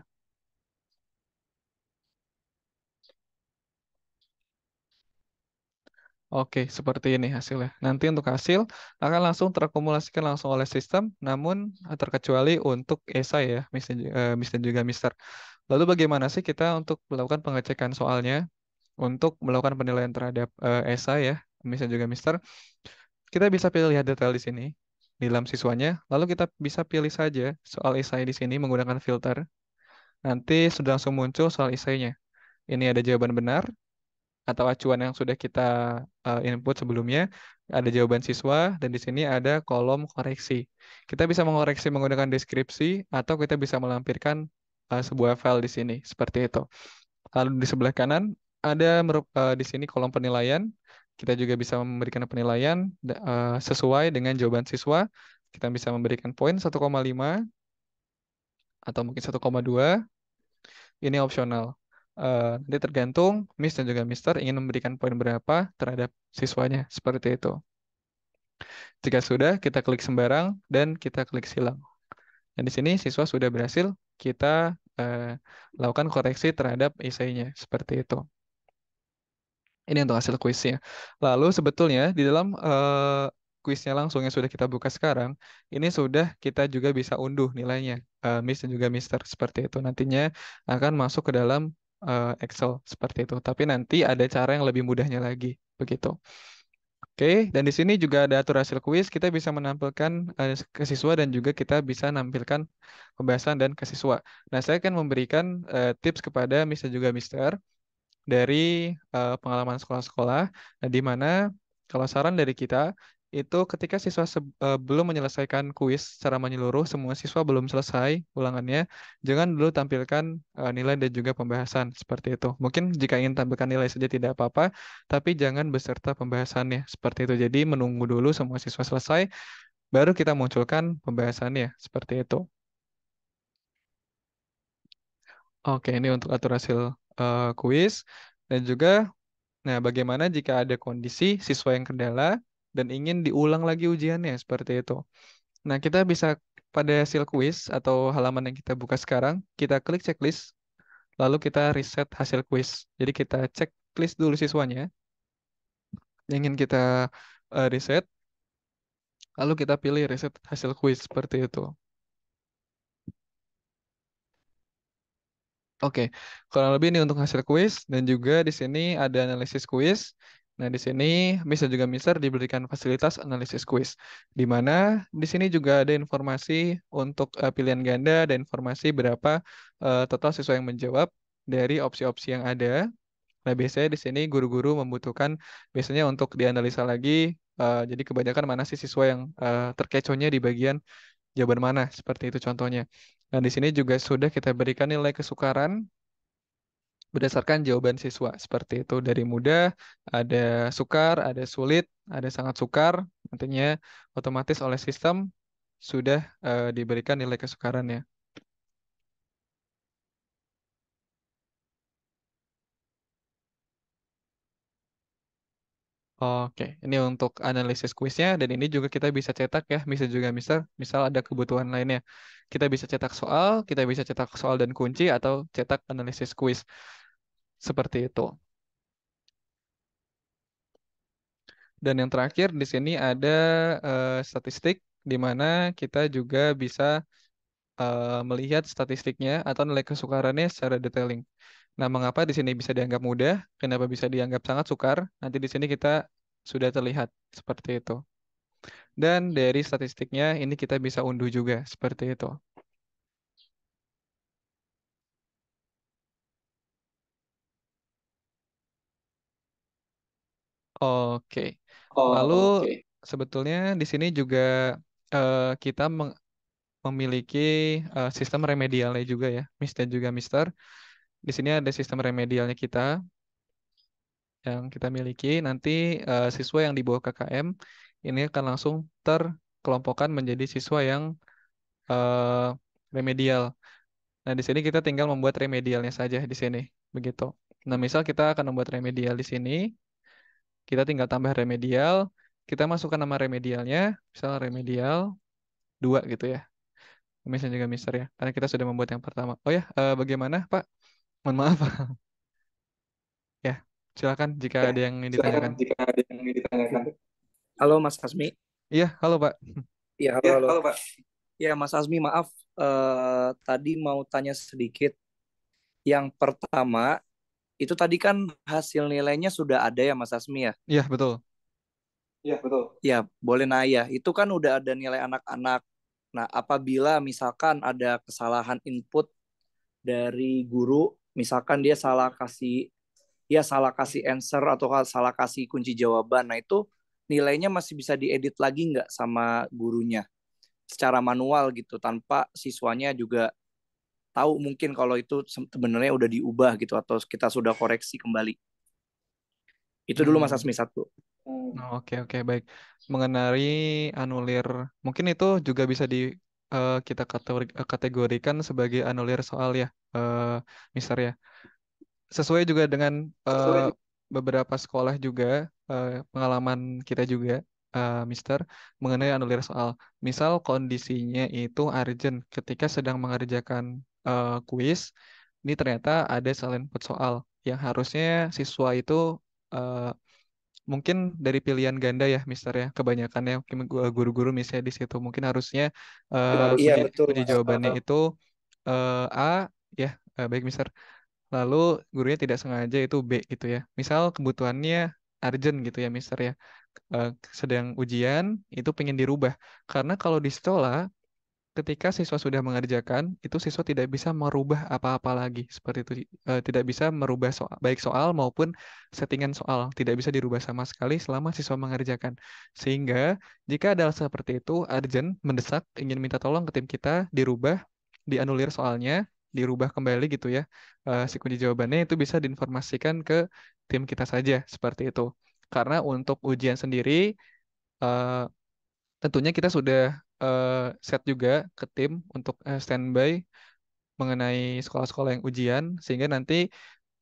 Oke, seperti ini hasilnya. Nanti untuk hasil akan langsung terakumulasikan langsung oleh sistem, namun terkecuali untuk esai ya, Mister juga Mister. Lalu bagaimana sih kita untuk melakukan pengecekan soalnya, untuk melakukan penilaian terhadap esai ya, Mister juga Mister. Kita bisa pilih lihat detail di sini, di dalam siswanya. Lalu kita bisa pilih saja soal esai di sini menggunakan filter. Nanti sudah langsung muncul soal esainya. Ini ada jawaban benar atau acuan yang sudah kita input sebelumnya, ada jawaban siswa, dan di sini ada kolom koreksi. Kita bisa mengoreksi menggunakan deskripsi atau kita bisa melampirkan sebuah file di sini seperti itu. Lalu di sebelah kanan ada di sini kolom penilaian. Kita juga bisa memberikan penilaian sesuai dengan jawaban siswa. Kita bisa memberikan poin 1,5 atau mungkin 1,2. Ini opsional. Nanti tergantung Miss dan juga Mister ingin memberikan poin berapa terhadap siswanya. Seperti itu. Jika sudah, kita klik sembarang dan kita klik silang. Dan di sini siswa sudah berhasil kita lakukan koreksi terhadap esainya. Seperti itu. Ini untuk hasil kuisnya. Lalu sebetulnya di dalam kuisnya langsung yang sudah kita buka sekarang, ini sudah kita juga bisa unduh nilainya, Miss dan juga Mister. Seperti itu. Nantinya akan masuk ke dalam Excel seperti itu. Tapi nanti ada cara yang lebih mudahnya lagi. Begitu. Oke, dan di sini juga ada atur hasil kuis. Kita bisa menampilkan ke siswa dan juga kita bisa menampilkan pembahasan dan ke siswa. Nah, saya akan memberikan tips kepada Miss dan juga Mister dari pengalaman sekolah-sekolah, nah, di mana kalau saran dari kita itu ketika siswa belum menyelesaikan kuis secara menyeluruh, semua siswa belum selesai ulangannya, jangan dulu tampilkan nilai dan juga pembahasan seperti itu. Mungkin jika ingin tampilkan nilai saja tidak apa-apa, tapi jangan beserta pembahasannya seperti itu. Jadi menunggu dulu semua siswa selesai, baru kita munculkan pembahasannya seperti itu. Oke, ini untuk atur hasil kuis dan juga, nah, bagaimana jika ada kondisi siswa yang kendala dan ingin diulang lagi ujiannya seperti itu. Nah, kita bisa pada hasil kuis atau halaman yang kita buka sekarang, kita klik checklist, lalu kita reset hasil kuis. Jadi kita checklist dulu siswanya yang ingin kita reset, lalu kita pilih reset hasil kuis seperti itu. Oke, kurang lebih ini untuk hasil kuis dan juga di sini ada analisis kuis. Nah, di sini Miss dan juga Mister diberikan fasilitas analisis kuis, di mana di sini juga ada informasi untuk pilihan ganda dan informasi berapa total siswa yang menjawab dari opsi-opsi yang ada. Nah, biasanya di sini guru-guru membutuhkan biasanya untuk dianalisa lagi. Jadi kebanyakan mana sih siswa yang terkecohnya di bagian jawaban mana, seperti itu contohnya. Nah, di sini juga sudah kita berikan nilai kesukaran berdasarkan jawaban siswa. Seperti itu, dari mudah, ada sukar, ada sulit, ada sangat sukar. Nantinya otomatis oleh sistem sudah diberikan nilai kesukarannya. Oke, ini untuk analisis kuisnya dan ini juga kita bisa cetak ya, bisa juga misal ada kebutuhan lainnya. Kita bisa cetak soal, kita bisa cetak soal dan kunci atau cetak analisis kuis. Seperti itu. Dan yang terakhir di sini ada statistik di mana kita juga bisa melihat statistiknya atau nilai kesukarannya secara detailing. Nah, mengapa di sini bisa dianggap mudah? Kenapa bisa dianggap sangat sukar? Nanti di sini kita sudah terlihat seperti itu. Dan dari statistiknya ini kita bisa unduh juga seperti itu. Oke. Lalu sebetulnya di sini juga kita memiliki sistem remedialnya juga ya, Miss dan juga Mister. Di sini ada sistem remedialnya kita yang kita miliki. Nanti siswa yang di bawah KKM ini akan langsung terkelompokkan menjadi siswa yang remedial. Nah, di sini kita tinggal membuat remedialnya saja di sini, begitu. Nah, misal kita akan membuat remedial di sini, kita tinggal tambah remedial, kita masukkan nama remedialnya, misal remedial 2 gitu ya. Misalnya juga Mister ya, karena kita sudah membuat yang pertama. Oh ya, bagaimana Pak? Mohon maaf. Ya, silakan jika ada yang ingin ditanyakan. Halo Mas Asmi. Iya, halo Pak. Iya, halo Pak. Ya Mas Asmi, maaf. Tadi mau tanya sedikit. Yang pertama, itu tadi kan hasil nilainya sudah ada ya Mas Asmi ya? Iya, betul. Ya, boleh nanya. Itu kan udah ada nilai anak-anak. Nah, apabila misalkan ada kesalahan input dari guru, misalkan dia salah kasih answer atau salah kasih kunci jawaban. Nah, itu nilainya masih bisa diedit lagi nggak sama gurunya secara manual gitu, tanpa siswanya juga tahu mungkin kalau itu sebenarnya udah diubah gitu atau kita sudah koreksi kembali. Itu dulu Mas Asmi satu. Oke, oke, baik. Mengenai anulir, mungkin itu juga bisa kita kategorikan sebagai anulir soal ya, Mister ya. Sesuai juga dengan beberapa sekolah juga, pengalaman kita juga, Mister, mengenai anulir soal. Misal kondisinya itu urgent ketika sedang mengerjakan kuis, ini ternyata ada salah input soal yang harusnya siswa itu eh, mungkin dari pilihan ganda ya, Mister ya, kebanyakannya mungkin guru-guru misalnya di situ mungkin harusnya Iya kunci betul kunci Mas. jawabannya itu A ya, baik Mister. Lalu gurunya tidak sengaja itu B gitu ya. Misal kebutuhannya urgent gitu ya, Mister ya. Eh, Sedang ujian itu pengen dirubah. Karena kalau di sekolah ketika siswa sudah mengerjakan, itu siswa tidak bisa merubah apa-apa lagi seperti itu. Tidak bisa merubah soal, baik soal maupun settingan soal, tidak bisa dirubah sama sekali selama siswa mengerjakan. Sehingga jika ada seperti itu, urgent, mendesak, ingin minta tolong ke tim kita dirubah, dianulir soalnya, dirubah kembali gitu ya. Si kunci jawabannya itu bisa diinformasikan ke tim kita saja seperti itu. Karena untuk ujian sendiri, eh, tentunya kita sudah set juga ke tim untuk standby mengenai sekolah-sekolah yang ujian, sehingga nanti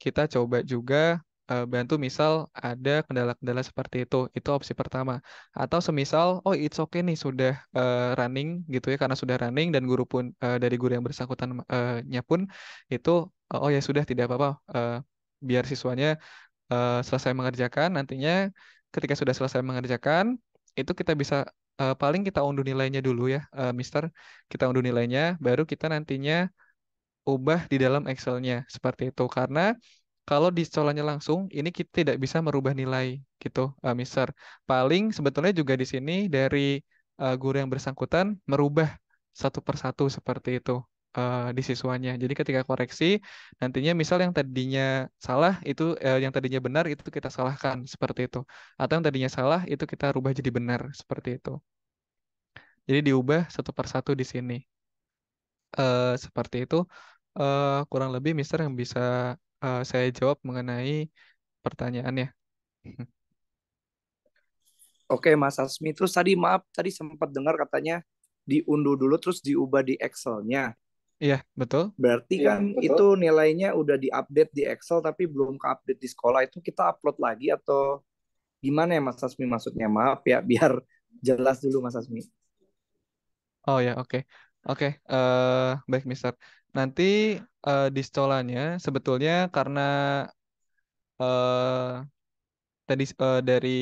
kita coba juga bantu misal ada kendala-kendala seperti itu opsi pertama. Atau semisal, oh it's okay nih sudah running gitu ya, karena sudah running dan guru pun dari guru yang bersangkutan nya pun itu oh ya sudah tidak apa-apa, biar siswanya selesai mengerjakan, nantinya ketika sudah selesai mengerjakan, itu kita bisa paling kita unduh nilainya dulu ya, Mister. Kita unduh nilainya, baru kita nantinya ubah di dalam Excel-nya seperti itu. Karena kalau di sekolahnya langsung, ini kita tidak bisa merubah nilai gitu, Mister. Paling sebetulnya juga di sini dari guru yang bersangkutan merubah satu persatu seperti itu di siswanya. Jadi ketika koreksi, nantinya misal yang tadinya salah itu yang tadinya benar itu kita salahkan seperti itu. Atau yang tadinya salah itu kita rubah jadi benar seperti itu. Jadi diubah satu persatu di sini. Seperti itu. Kurang lebih Mister yang bisa saya jawab mengenai pertanyaannya. Oke Mas Asmi, terus tadi maaf tadi sempat dengar katanya diunduh dulu terus diubah di Excel-nya. Iya, betul. Berarti kan itu nilainya udah diupdate di Excel tapi belum ke-update di sekolah, itu kita upload lagi atau gimana ya Mas Asmi maksudnya? Maaf ya biar jelas dulu Mas Asmi. Oh ya, oke. Oke, baik Mister. Nanti di sekolahnya sebetulnya karena eh, tadi dari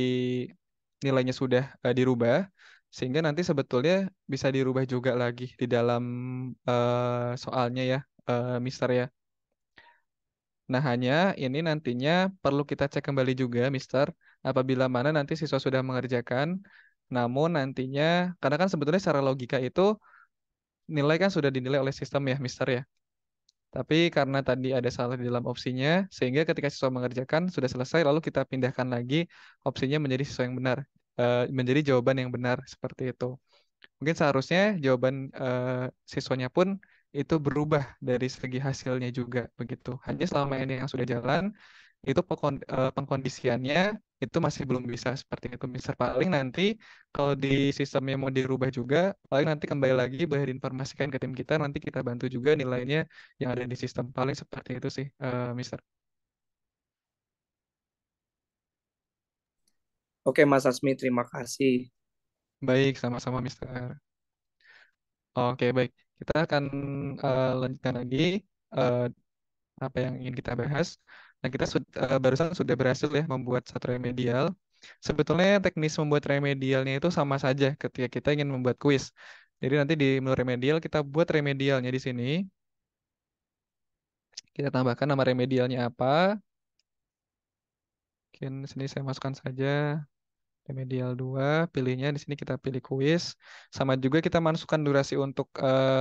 nilainya sudah dirubah, sehingga nanti sebetulnya bisa dirubah juga lagi di dalam soalnya ya, Mister ya. Nah, hanya ini nantinya perlu kita cek kembali juga, Mister, apabila mana nanti siswa sudah mengerjakan, namun nantinya, karena kan sebetulnya secara logika itu nilai kan sudah dinilai oleh sistem ya, Mister ya. Tapi karena tadi ada salah di dalam opsinya, sehingga ketika siswa mengerjakan sudah selesai, lalu kita pindahkan lagi opsinya menjadi siswa yang benar, menjadi jawaban yang benar seperti itu. Mungkin seharusnya jawaban siswanya pun itu berubah dari segi hasilnya juga begitu. Hanya selama ini yang sudah jalan, itu pengkondisiannya itu masih belum bisa seperti itu. Misal paling nanti kalau di sistemnya mau dirubah juga, paling nanti kembali lagi boleh diinformasikan ke tim kita, nanti kita bantu juga nilainya yang ada di sistem. Paling seperti itu sih, Mister. Oke Mas Asmi, terima kasih. Baik, sama-sama Mister. Oke, baik. Kita akan lanjutkan lagi eh, apa yang ingin kita bahas. Nah, kita barusan sudah berhasil ya membuat satu remedial. Sebetulnya teknis membuat remedialnya itu sama saja ketika kita ingin membuat kuis. Jadi nanti di menu remedial kita buat remedialnya di sini. Kita tambahkan nama remedialnya apa. Mungkin sini saya masukkan saja. Remedial 2, pilihnya di sini kita pilih kuis. Sama juga kita masukkan durasi untuk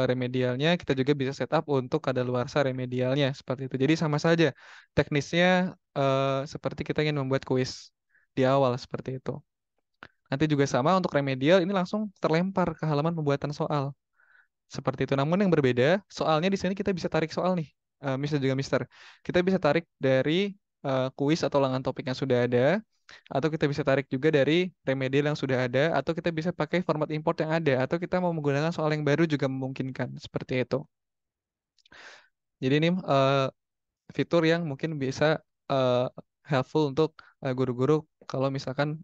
remedialnya, kita juga bisa setup untuk kadaluarsa remedialnya seperti itu. Jadi sama saja teknisnya seperti kita ingin membuat kuis di awal seperti itu. Nanti juga sama untuk remedial ini langsung terlempar ke halaman pembuatan soal. Seperti itu. Namun yang berbeda, soalnya di sini kita bisa tarik soal nih, Miss dan juga Mister. Kita bisa tarik dari kuis atau ulangan topik yang sudah ada, atau kita bisa tarik juga dari remedial yang sudah ada, atau kita bisa pakai format import yang ada, atau kita mau menggunakan soal yang baru juga memungkinkan. Seperti itu. Jadi ini fitur yang mungkin bisa helpful untuk guru-guru kalau misalkan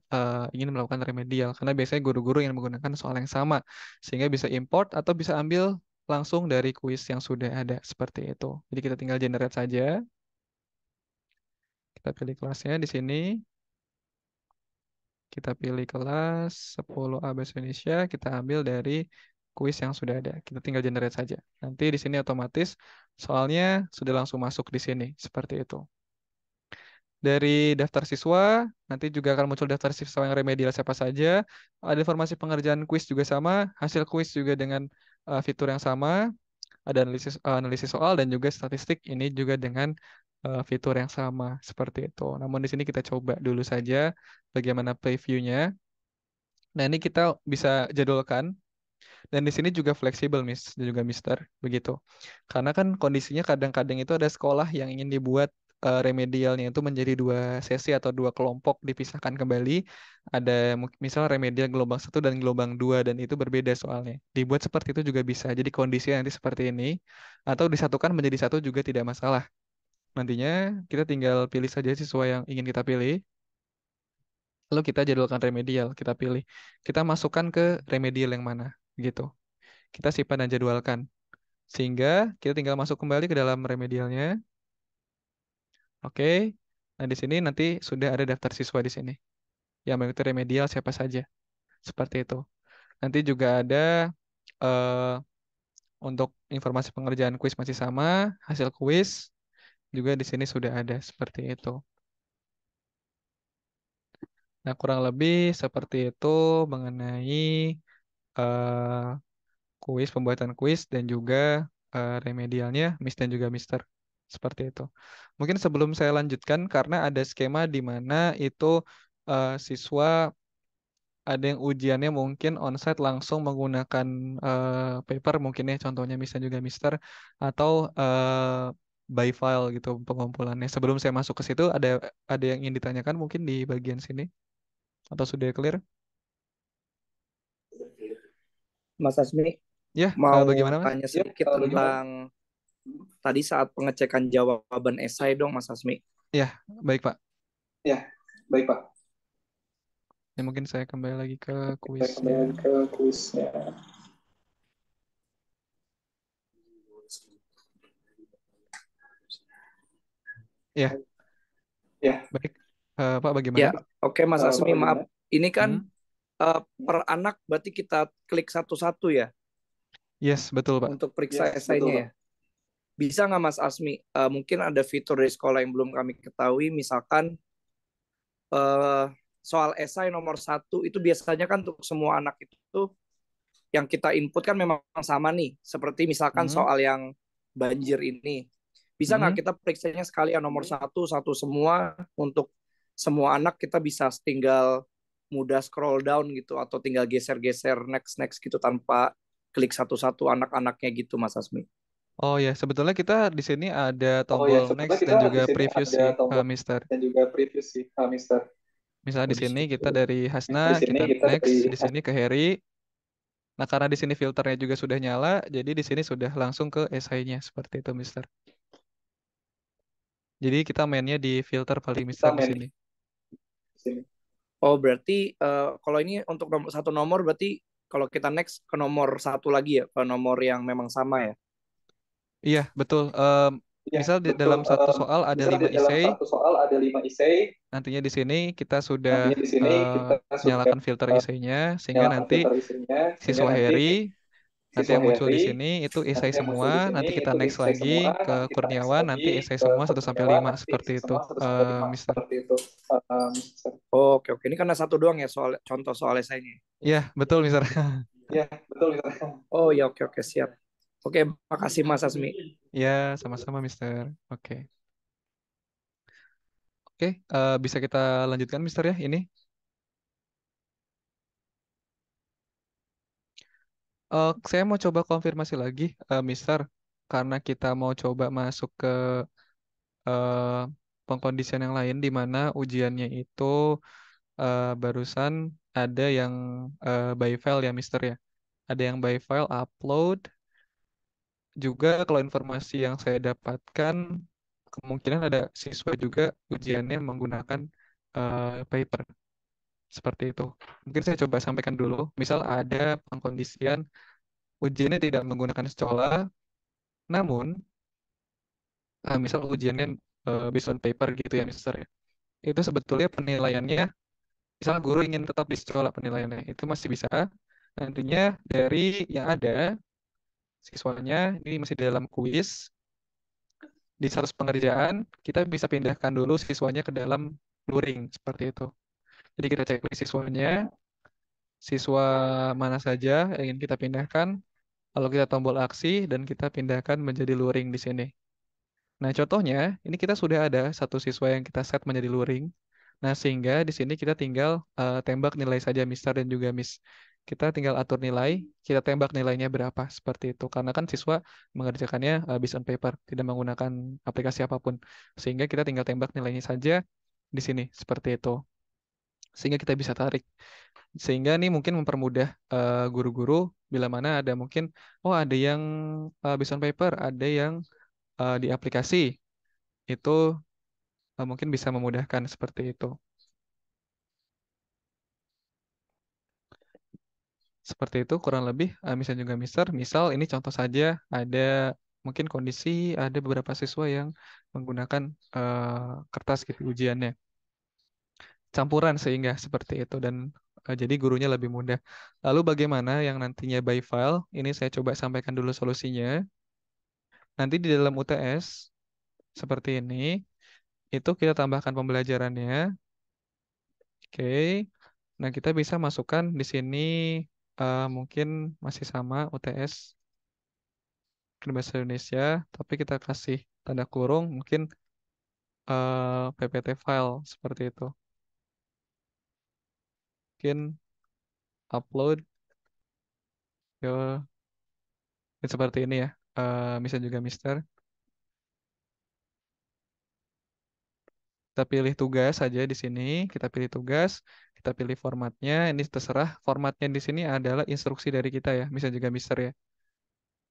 ingin melakukan remedial. Karena biasanya guru-guru ingin menggunakan soal yang sama, sehingga bisa import atau bisa ambil langsung dari kuis yang sudah ada. Seperti itu. Jadi kita tinggal generate saja. Kita pilih kelasnya di sini. Kita pilih kelas 10A Bahasa Indonesia. Kita ambil dari kuis yang sudah ada. Kita tinggal generate saja. Nanti di sini otomatis soalnya sudah langsung masuk di sini. Seperti itu. Dari daftar siswa, nanti juga akan muncul daftar siswa yang remedial siapa saja. Ada informasi pengerjaan kuis juga sama, hasil kuis juga dengan fitur yang sama. Ada analisis soal dan juga statistik ini juga dengan fitur yang sama seperti itu. Namun di sini kita coba dulu saja bagaimana previewnya. Nah, ini kita bisa jadwalkan. Dan di sini juga fleksibel, Miss, dan juga Mister, begitu. Karena kan kondisinya kadang-kadang itu ada sekolah yang ingin dibuat remedialnya itu menjadi 2 sesi atau 2 kelompok dipisahkan kembali. Ada misal remedial gelombang 1 dan gelombang 2 dan itu berbeda soalnya. Dibuat seperti itu juga bisa. Jadi kondisinya nanti seperti ini. Atau disatukan menjadi 1 juga tidak masalah. Nantinya kita tinggal pilih saja siswa yang ingin kita pilih. Lalu kita jadwalkan remedial, kita pilih. Kita masukkan ke remedial yang mana, gitu. Kita simpan dan jadwalkan. Sehingga kita tinggal masuk kembali ke dalam remedialnya. Oke. Nah, di sini nanti sudah ada daftar siswa di sini. Yang mengikuti remedial siapa saja. Seperti itu. Nanti juga ada untuk informasi pengerjaan kuis masih sama, hasil kuis juga di sini sudah ada seperti itu. Nah, kurang lebih seperti itu mengenai kuis, pembuatan kuis dan juga remedialnya Miss dan juga Mister. Seperti itu. Mungkin sebelum saya lanjutkan, karena ada skema di mana itu siswa ada yang ujiannya mungkin onsite langsung menggunakan paper, mungkin ya contohnya Miss dan juga Mister, atau by file gitu pengumpulannya. Sebelum saya masuk ke situ, ada yang ingin ditanyakan mungkin di bagian sini? Atau sudah clear? Mas Asmi, Ya, mau bagaimana Mas? tanya sedikit tentang tadi saat pengecekan jawaban esai dong, Mas Asmi. Ya, baik Pak. Ya, baik Pak. Ya, mungkin saya kembali lagi ke Saya kuisnya. kembali ke kuisnya. Ya, Ya, baik. Pak, bagaimana? Ya, oke Mas Asmi, maaf. Ini kan per Hmm. anak berarti kita klik satu-satu ya Yes, betul Pak. untuk periksa Yes, esainya betul, ya. Bisa nggak Mas Asmi? Mungkin ada fitur dari sekolah yang belum kami ketahui, misalkan soal esai nomor 1 itu biasanya kan untuk semua anak itu yang kita input kan memang sama nih. Seperti misalkan soal yang banjir ini. Bisa nggak kita periksanya sekalian nomor 1 semua untuk semua anak, kita bisa tinggal mudah scroll down gitu atau tinggal geser-geser next gitu tanpa klik satu-satu anak-anaknya gitu Mas Asmi. Oh ya, sebetulnya kita di sini ada tombol next dan juga preview sih, Mister. Dan juga preview sih, Mister. Misalnya di sini kita dari Hasna, Di sini kita kita next, dari di sini ke Harry. Nah, karena di sini filternya juga sudah nyala, jadi di sini sudah langsung ke esainya seperti itu, Mister. Jadi kita mainnya di filter paling Mister di sini. Oh, berarti kalau ini untuk satu nomor berarti kalau kita next ke nomor 1 lagi ya, ke nomor yang memang sama ya? Iya, betul. Misal di dalam satu soal ada 5 essay. Nantinya di sini kita sudah nyalakan filter essay-nya, sehingga nanti siswa Harry Nanti siswa yang muncul di Heri, sini itu nanti esai yang muncul di semua, sini nanti kita itu next esai lagi semua, ke nanti kita next Kurniawan, nanti lagi esai ke semua 1 sampai Kurniawan, 5 nanti seperti itu, semua 1 sampai 5 Mister. seperti itu, Mister. Oke, oke. Ini karena satu doang ya soal contoh soal esainya. Iya, betul, Mister. Ya, betul, Mister. Oh ya, oke, oke, siap. Oke, makasih Mas Asmi. Ya, sama-sama, Mister. Oke. Oke, bisa kita lanjutkan, Mister ya, ini. Saya mau coba konfirmasi lagi, Mister, karena kita mau coba masuk ke eh, pengkondisian yang lain di mana ujiannya itu barusan ada yang by file ya, Mister ya. Ada yang by file upload. Juga kalau informasi yang saya dapatkan, kemungkinan ada siswa juga ujiannya menggunakan paper. Seperti itu. Mungkin saya coba sampaikan dulu. Misal ada pengkondisian ujiannya tidak menggunakan sekolah, namun misal ujiannya based on paper gitu ya, Mister ya. Itu sebetulnya penilaiannya, misal guru ingin tetap di sekolah penilaiannya, itu masih bisa. Nantinya dari yang ada, siswanya ini masih dalam kuis, di 100 pengerjaan, kita bisa pindahkan dulu siswanya ke dalam luring, seperti itu. Jadi kita checklist siswanya, siswa mana saja yang ingin kita pindahkan, lalu kita tombol aksi, dan kita pindahkan menjadi luring di sini. Nah, contohnya, ini kita sudah ada satu siswa yang kita set menjadi luring. Nah, sehingga di sini kita tinggal tembak nilai saja, Mister dan juga Miss. Kita tinggal atur nilai, kita tembak nilainya berapa, seperti itu. Karena kan siswa mengerjakannya based on paper, tidak menggunakan aplikasi apapun. Sehingga kita tinggal tembak nilainya saja di sini, seperti itu. Sehingga kita bisa tarik. Sehingga ini mungkin mempermudah guru-guru bila mana ada mungkin, oh ada yang based on paper, ada yang di aplikasi. Itu mungkin bisa memudahkan seperti itu. Seperti itu kurang lebih, misalnya juga Mister. Misal ini contoh saja ada mungkin kondisi ada beberapa siswa yang menggunakan kertas gitu ujiannya. Campuran sehingga seperti itu dan jadi gurunya lebih mudah. Lalu bagaimana yang nantinya by file? Ini saya coba sampaikan dulu solusinya. Nanti di dalam UTS seperti ini, itu kita tambahkan pembelajarannya. Oke. Nah, kita bisa masukkan di sini mungkin masih sama UTS ke bahasa Indonesia, tapi kita kasih tanda kurung mungkin PPT file seperti itu. Mungkin upload ke seperti ini ya. Bisa juga Mister. Kita pilih tugas saja di sini, kita pilih tugas, kita pilih formatnya. Ini terserah formatnya di sini adalah instruksi dari kita ya, bisa juga Mister ya.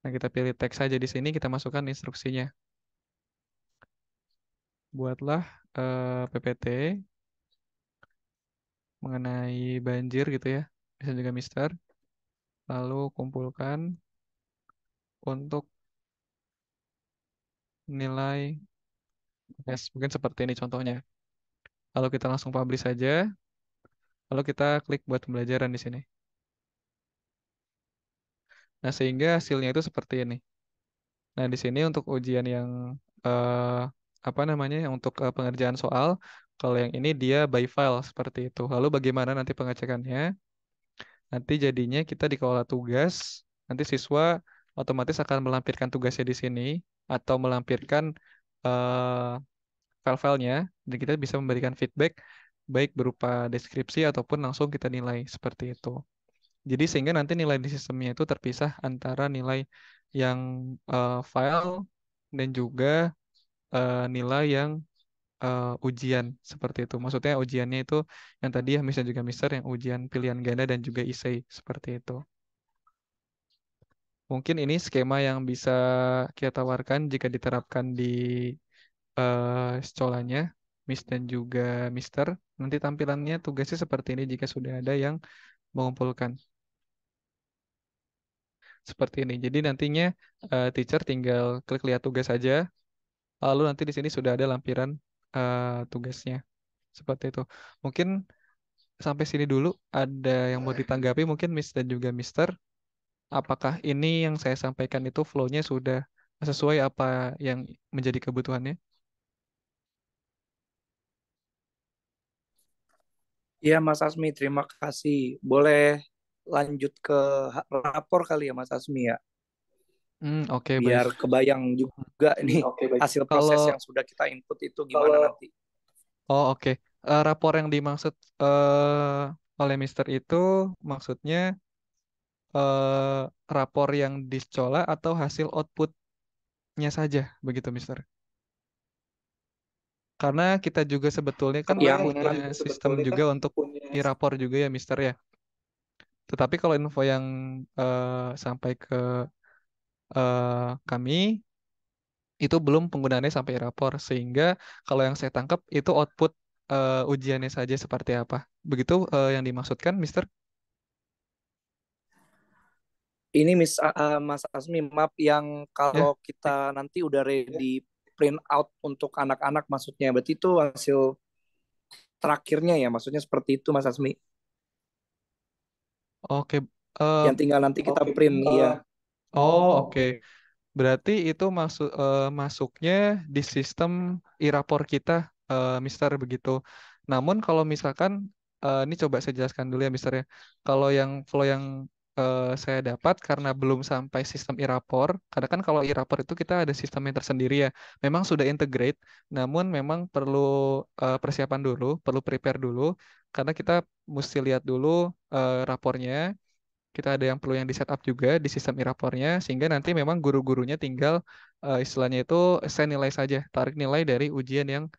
Nah, kita pilih teks saja di sini, kita masukkan instruksinya. Buatlah PPT mengenai banjir gitu ya, bisa juga Mister. Lalu kumpulkan untuk nilai yes, mungkin seperti ini contohnya. Lalu kita langsung publish saja, lalu kita klik buat pembelajaran di sini. Nah, sehingga hasilnya itu seperti ini. Nah, di sini untuk ujian yang eh, apa namanya, yang untuk pengerjaan soal, kalau yang ini dia by file seperti itu. Lalu bagaimana nanti pengecekannya? Nanti jadinya kita dikelola tugas, nanti siswa otomatis akan melampirkan tugasnya di sini atau melampirkan eh, file-filenya dan kita bisa memberikan feedback baik berupa deskripsi ataupun langsung kita nilai seperti itu. Jadi sehingga nanti nilai di sistemnya itu terpisah antara nilai yang file dan juga nilai yang ujian seperti itu. Maksudnya ujiannya itu yang tadi ya misalnya juga Mister yang ujian pilihan ganda dan juga essay seperti itu. Mungkin ini skema yang bisa kita tawarkan jika diterapkan di sekolahnya, Miss dan juga Mister. Nanti tampilannya tugasnya seperti ini jika sudah ada yang mengumpulkan. Seperti ini. Jadi nantinya teacher tinggal klik lihat tugas saja, lalu nanti di sini sudah ada lampiran tugasnya. Seperti itu. Mungkin sampai sini dulu ada yang mau ditanggapi mungkin Miss dan juga Mister. apakah ini yang saya sampaikan itu flow-nya sudah sesuai apa yang menjadi kebutuhannya? Iya Mas Asmi, terima kasih. Boleh lanjut ke rapor kali ya Mas Asmi ya, Oke, baik. biar kebayang juga ini Oke, baik. hasil proses Kalau yang sudah kita input itu gimana nanti. oke. Rapor yang dimaksud oleh Mister itu maksudnya eh, rapor yang discola atau hasil outputnya saja, begitu, Mister? Karena kita juga sebetulnya kan Yang punya sistem juga untuk e-rapor juga ya, Mister ya. Tetapi kalau info yang sampai ke kami itu belum penggunaannya sampai e-rapor, sehingga kalau yang saya tangkap itu output ujiannya saja seperti apa. Begitu yang dimaksudkan, Mister? ini Mas Asmi, maaf yang Ya. kalau kita nanti udah ready print out untuk anak-anak maksudnya, berarti itu hasil terakhirnya ya, maksudnya seperti itu Mas Asmi. Oke. eh, Yang tinggal nanti kita print, iya. oke. Berarti itu masuknya di sistem e-rapor kita, Mister, begitu. Namun kalau misalkan ini coba saya jelaskan dulu ya, Mister ya. Kalau yang flow yang saya dapat karena belum sampai sistem e-rapor, karena kan kalau e-rapor itu kita ada sistem yang tersendiri ya. Memang sudah integrate, namun memang perlu persiapan dulu, perlu prepare dulu, karena kita mesti lihat dulu rapornya, kita ada yang perlu yang di setup juga di sistem e-rapornya, sehingga nanti memang guru-gurunya tinggal istilahnya itu saya nilai saja, tarik nilai dari ujian yang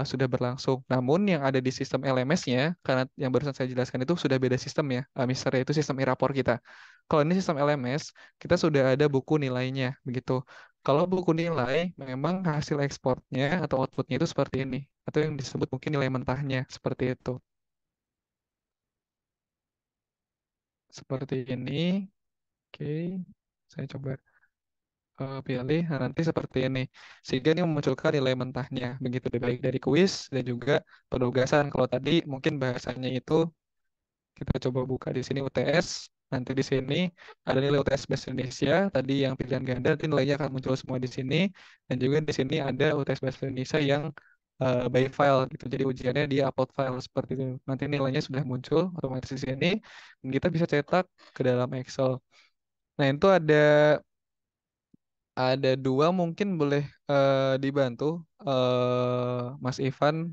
sudah berlangsung. Namun yang ada di sistem LMS-nya, karena yang barusan saya jelaskan itu sudah beda sistem ya, Mister, itu sistem e-rapor kita. Kalau ini sistem LMS, kita sudah ada buku nilainya, begitu. Kalau buku nilai, memang hasil ekspornya atau outputnya itu seperti ini, atau yang disebut mungkin nilai mentahnya, seperti itu. Seperti ini. Oke, saya coba pilih. Nah, nanti seperti ini. Sehingga ini memunculkan nilai mentahnya. Begitu baik dari kuis dan juga penugasan. Kalau tadi mungkin bahasanya itu kita coba buka di sini UTS. Nanti di sini ada nilai UTS Bahasa Indonesia. Tadi yang pilihan ganda, nanti nilainya akan muncul semua di sini. Dan juga di sini ada UTS Bahasa Indonesia yang by file gitu. Jadi ujiannya dia upload file seperti itu. Nanti nilainya sudah muncul otomatis di sini. Dan kita bisa cetak ke dalam Excel. Nah, itu ada dua mungkin boleh dibantu Mas Ivan.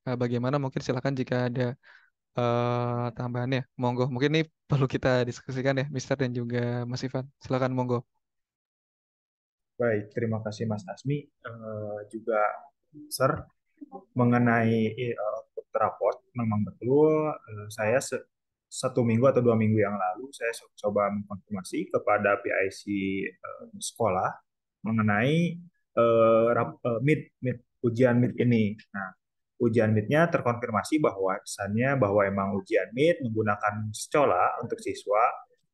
Bagaimana mungkin silakan jika ada tambahannya. Monggo. Mungkin ini perlu kita diskusikan ya, Mister dan juga Mas Ivan. Silakan monggo. Baik, terima kasih Mas Asmi. Juga Sir, mengenai output raport, memang betul saya satu minggu atau dua minggu yang lalu saya coba mengkonfirmasi kepada PIC sekolah mengenai ujian MIT ini. Nah, ujian MIT-nya terkonfirmasi bahwa kesannya bahwa emang ujian MIT menggunakan Schola untuk siswa.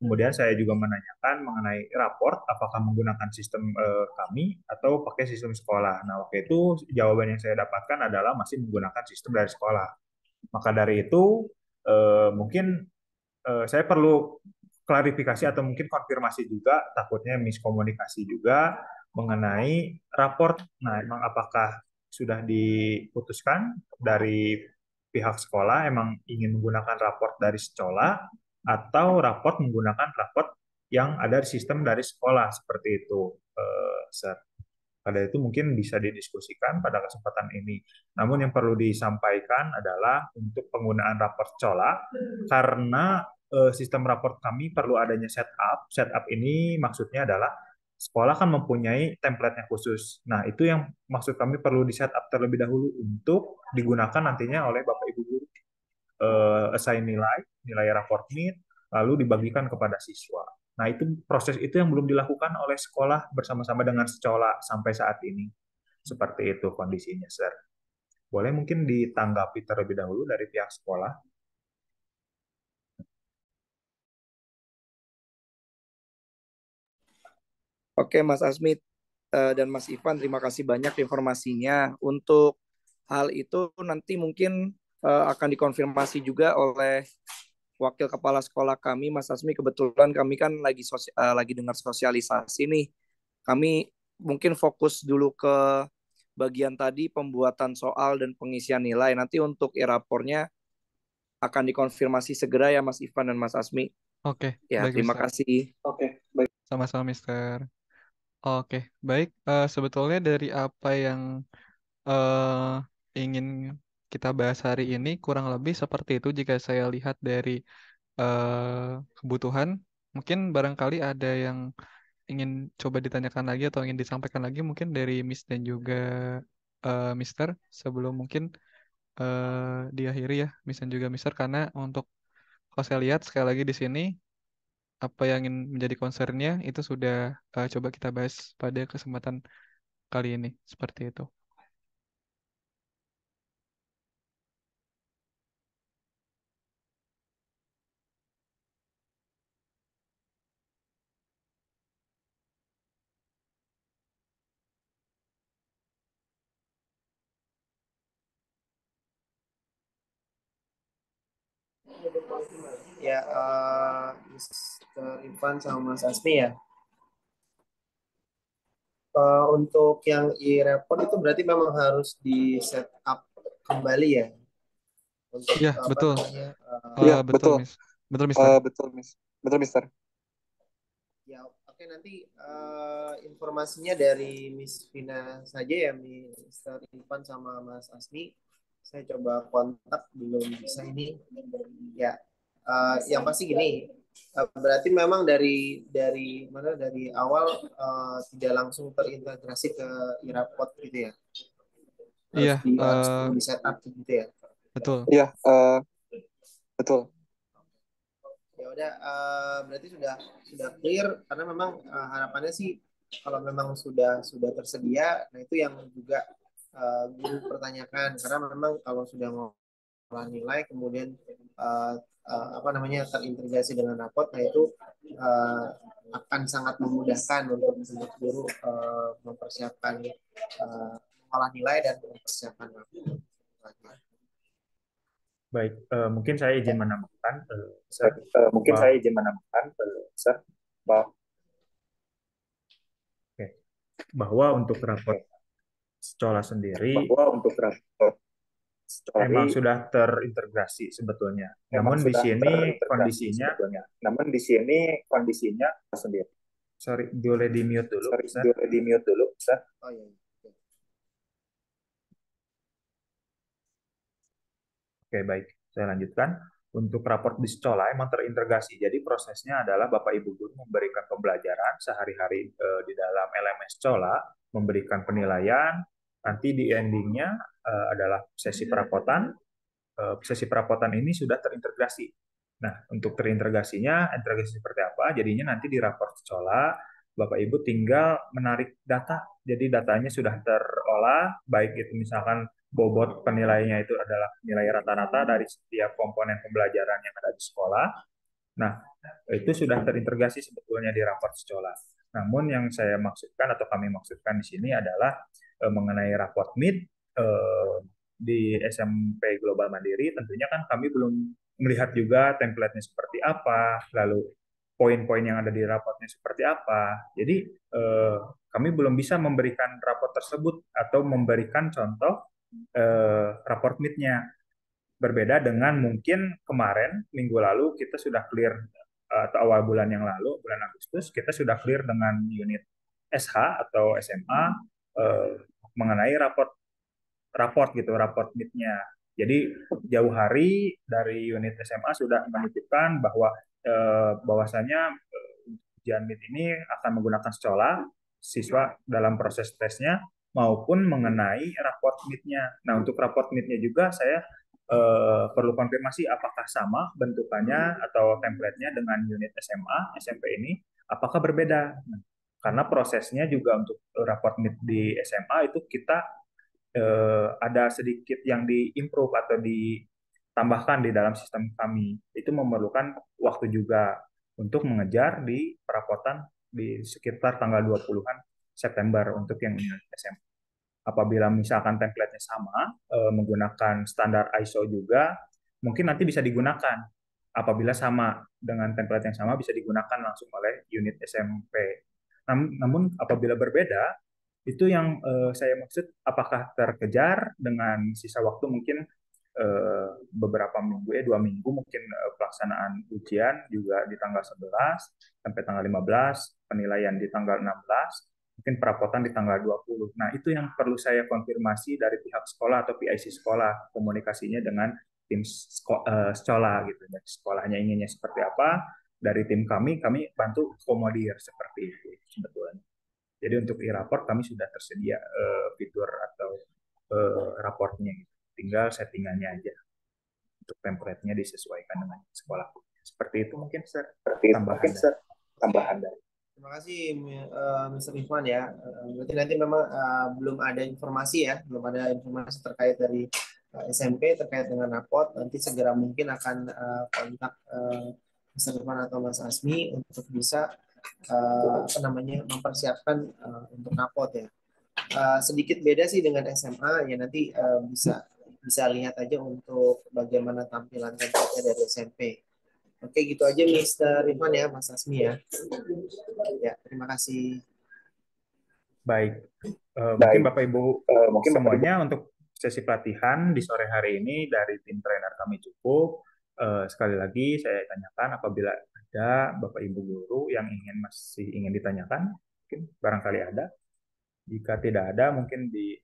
Kemudian saya juga menanyakan mengenai raport, apakah menggunakan sistem kami atau pakai sistem sekolah. Nah, waktu itu jawaban yang saya dapatkan adalah masih menggunakan sistem dari sekolah. Maka dari itu, mungkin saya perlu klarifikasi atau mungkin konfirmasi juga, takutnya miskomunikasi juga mengenai raport. Nah, emang apakah sudah diputuskan dari pihak sekolah emang ingin menggunakan raport dari sekolah atau raport menggunakan raport yang ada di sistem dari sekolah seperti itu, Sir. Pada itu mungkin bisa didiskusikan pada kesempatan ini. Namun yang perlu disampaikan adalah untuk penggunaan raport COLA, karena sistem raport kami perlu adanya setup. Setup ini maksudnya adalah sekolah kan mempunyai template-nya khusus. Nah, itu yang maksud kami perlu di setup terlebih dahulu untuk digunakan nantinya oleh Bapak Ibu guru. Assign nilai raport meet, lalu dibagikan kepada siswa. Nah, itu proses itu yang belum dilakukan oleh sekolah bersama-sama dengan sekolah sampai saat ini. Seperti itu kondisinya, Sir. Boleh mungkin ditanggapi terlebih dahulu dari pihak sekolah? Oke Mas Asmi dan Mas Ivan, terima kasih banyak informasinya. Untuk hal itu nanti mungkin akan dikonfirmasi juga oleh wakil kepala sekolah kami, Mas Asmi, kebetulan kami kan lagi dengar sosialisasi nih. Kami mungkin fokus dulu ke bagian tadi pembuatan soal dan pengisian nilai. Nanti untuk e-raportnya akan dikonfirmasi segera ya Mas Ivan dan Mas Asmi. Oke, Ya, baik terima Mister. kasih. Oke, baik. Sama-sama Mister. Oke, baik. Sebetulnya dari apa yang eh, ingin kita bahas hari ini kurang lebih seperti itu jika saya lihat dari kebutuhan. Mungkin barangkali ada yang ingin coba ditanyakan lagi atau ingin disampaikan lagi mungkin dari Miss dan juga Mister sebelum mungkin diakhiri ya Miss dan juga Mister, karena untuk kalau saya lihat sekali lagi di sini apa yang ingin menjadi concernnya itu sudah coba kita bahas pada kesempatan kali ini seperti itu. Ya, Mr. Irfan sama Mas Asmi ya. Untuk yang e-report itu berarti memang harus di set up kembali ya untuk Iya, apa betul. namanya Iya, Betul, betul. Miss. Betul, Mister. Betul, Mister. ya oke nanti informasinya dari Miss Vina saja ya Mr. Irfan sama Mas Asmi. Saya coba kontak belum bisa ini ya. Yang pasti gini, berarti memang dari awal tidak langsung terintegrasi ke e-raport gitu ya. Iya, Harus perlu di setup gitu ya. betul. Iya, betul. Ya udah, berarti sudah clear karena memang harapannya sih kalau memang sudah tersedia, nah itu yang juga guru pertanyakan karena memang kalau sudah ngolah nilai kemudian apa namanya terintegrasi dengan rapot, nah itu akan sangat memudahkan untuk guru mempersiapkan mengolah nilai dan mempersiapkan rapot. Baik, mungkin saya izin menambahkan, Mungkin saya izin menambahkan, Sir, bahwa untuk rapor sekolah sendiri bahwa untuk rapor memang story sudah terintegrasi sebetulnya. memang Namun di sudah sini terintegrasi kondisinya, sebetulnya. Namun di sini kondisinya sendiri. sorry, boleh di mute dulu, Sorry, Sir. boleh di mute dulu, Sir. Oh iya. Oke, baik. Saya lanjutkan. Untuk raport di sekolah emang terintegrasi. Jadi prosesnya adalah Bapak Ibu guru memberikan pembelajaran sehari-hari di dalam LMS sekolah, memberikan penilaian, nanti di endingnya adalah sesi perapotan. Sesi perapotan ini sudah terintegrasi. Nah, untuk terintegrasinya, integrasi seperti apa? Jadinya nanti di raport sekolah, Bapak Ibu tinggal menarik data. Jadi datanya sudah terolah, baik itu misalkan bobot penilaiannya itu adalah nilai rata-rata dari setiap komponen pembelajaran yang ada di sekolah. Nah, itu sudah terintegrasi sebetulnya di raport sekolah. Namun yang saya maksudkan atau kami maksudkan di sini adalah mengenai raport MIT di SMP Global Mandiri, tentunya kan kami belum melihat juga template-nya seperti apa, lalu poin-poin yang ada di raportnya seperti apa. Jadi kami belum bisa memberikan raport tersebut atau memberikan contoh raport MIT-nya. Berbeda dengan mungkin kemarin minggu lalu kita sudah clear atau awal bulan yang lalu, bulan Agustus, kita sudah clear dengan unit SH atau SMA mengenai raport gitu, raport MIT-nya. Jadi jauh hari dari unit SMA sudah menunjukkan bahwa bahwasanya ujian MIT ini akan menggunakan sekolah siswa dalam proses tesnya maupun mengenai raport MIT-nya. Nah, untuk raport MIT-nya juga saya perlu konfirmasi apakah sama bentukannya atau template-nya dengan unit SMA, SMP ini, apakah berbeda. Nah, karena prosesnya juga untuk raport MIT di SMA itu kita ada sedikit yang diimprove atau ditambahkan di dalam sistem kami. Itu memerlukan waktu juga untuk mengejar di perapotan di sekitar tanggal 20-an September untuk yang unit SMA. Apabila misalkan template-nya sama, menggunakan standar ISO juga, mungkin nanti bisa digunakan. apabila sama dengan template yang sama bisa digunakan langsung oleh unit SMP. Namun apabila berbeda, itu yang saya maksud apakah terkejar dengan sisa waktu mungkin beberapa minggu, 2 minggu mungkin pelaksanaan ujian juga di tanggal 11 sampai tanggal 15, penilaian di tanggal 16, mungkin perapotan di tanggal 20. Nah, itu yang perlu saya konfirmasi dari pihak sekolah atau PIC sekolah, komunikasinya dengan tim sekolah gitu. Dan sekolahnya inginnya seperti apa, dari tim kami bantu komodir seperti itu sebetulnya. Jadi untuk e-raport kami sudah tersedia fitur atau raportnya gitu. Tinggal settingannya aja. Untuk template-nya disesuaikan dengan sekolah. Seperti itu mungkin, Sir. Tambahan dari. Terima kasih, Mr. Ivan ya. Berarti nanti memang belum ada informasi ya, belum ada informasi terkait dari SMP terkait dengan raport. Nanti segera mungkin akan kontak Mr. Ivan atau Mas Asmi untuk bisa mempersiapkan untuk raport ya. Sedikit beda sih dengan SMA ya, nanti bisa lihat aja untuk bagaimana tampilan template dari SMP. Oke, gitu aja Mr. Ivan ya, Mas Asmi ya. Ya, terima kasih. Baik. Mungkin Bapak Ibu semuanya untuk sesi pelatihan di sore hari ini dari tim trainer kami cukup. Sekali lagi saya tanyakan apabila ada Bapak Ibu guru yang masih ingin ditanyakan, mungkin barangkali ada. Jika tidak ada, mungkin di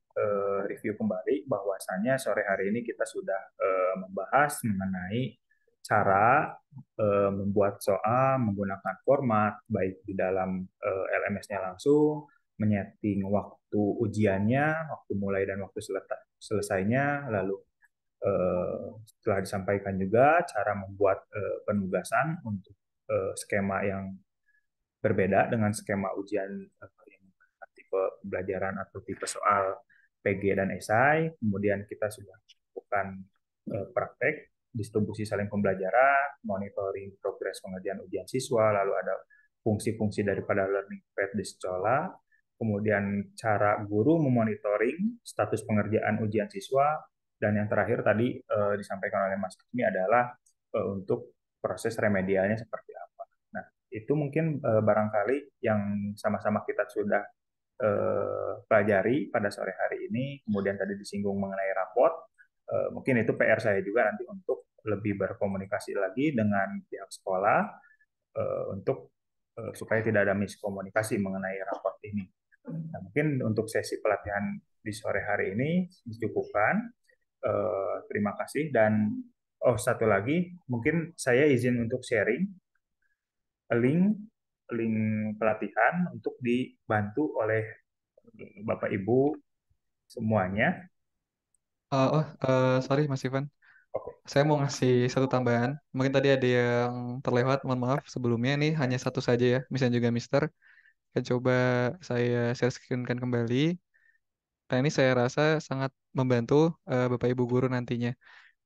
review kembali bahwasanya sore hari ini kita sudah membahas mengenai cara membuat soal menggunakan format, baik di dalam LMS-nya langsung, menyeting waktu ujiannya, waktu mulai dan waktu selesainya, lalu setelah disampaikan juga cara membuat penugasan untuk skema yang berbeda dengan skema ujian tipe pembelajaran atau tipe soal PG dan esai. Kemudian kita sudah lakukan praktek distribusi saling pembelajaran, monitoring progres pengerjaan ujian siswa, lalu ada fungsi-fungsi daripada learning path di sekolah, kemudian cara guru memonitoring status pengerjaan ujian siswa, dan yang terakhir tadi disampaikan oleh Mas Asmi adalah untuk proses remedialnya seperti apa. Nah, itu mungkin barangkali yang sama-sama kita sudah pelajari pada sore hari ini. Kemudian tadi disinggung mengenai raport. Mungkin itu PR saya juga nanti untuk lebih berkomunikasi lagi dengan pihak sekolah untuk supaya tidak ada miskomunikasi mengenai raport ini. Nah, mungkin untuk sesi pelatihan di sore hari ini dicukupkan. Terima kasih dan satu lagi mungkin saya izin untuk sharing link pelatihan untuk dibantu oleh Bapak Ibu semuanya. Sorry Mas Ivan. Saya mau ngasih satu tambahan. Mungkin tadi ada yang terlewat, mohon maaf sebelumnya. Ini hanya satu saja ya, misalnya juga Mister. Coba saya share screen-kan kembali. Nah, ini saya rasa sangat membantu Bapak Ibu guru nantinya.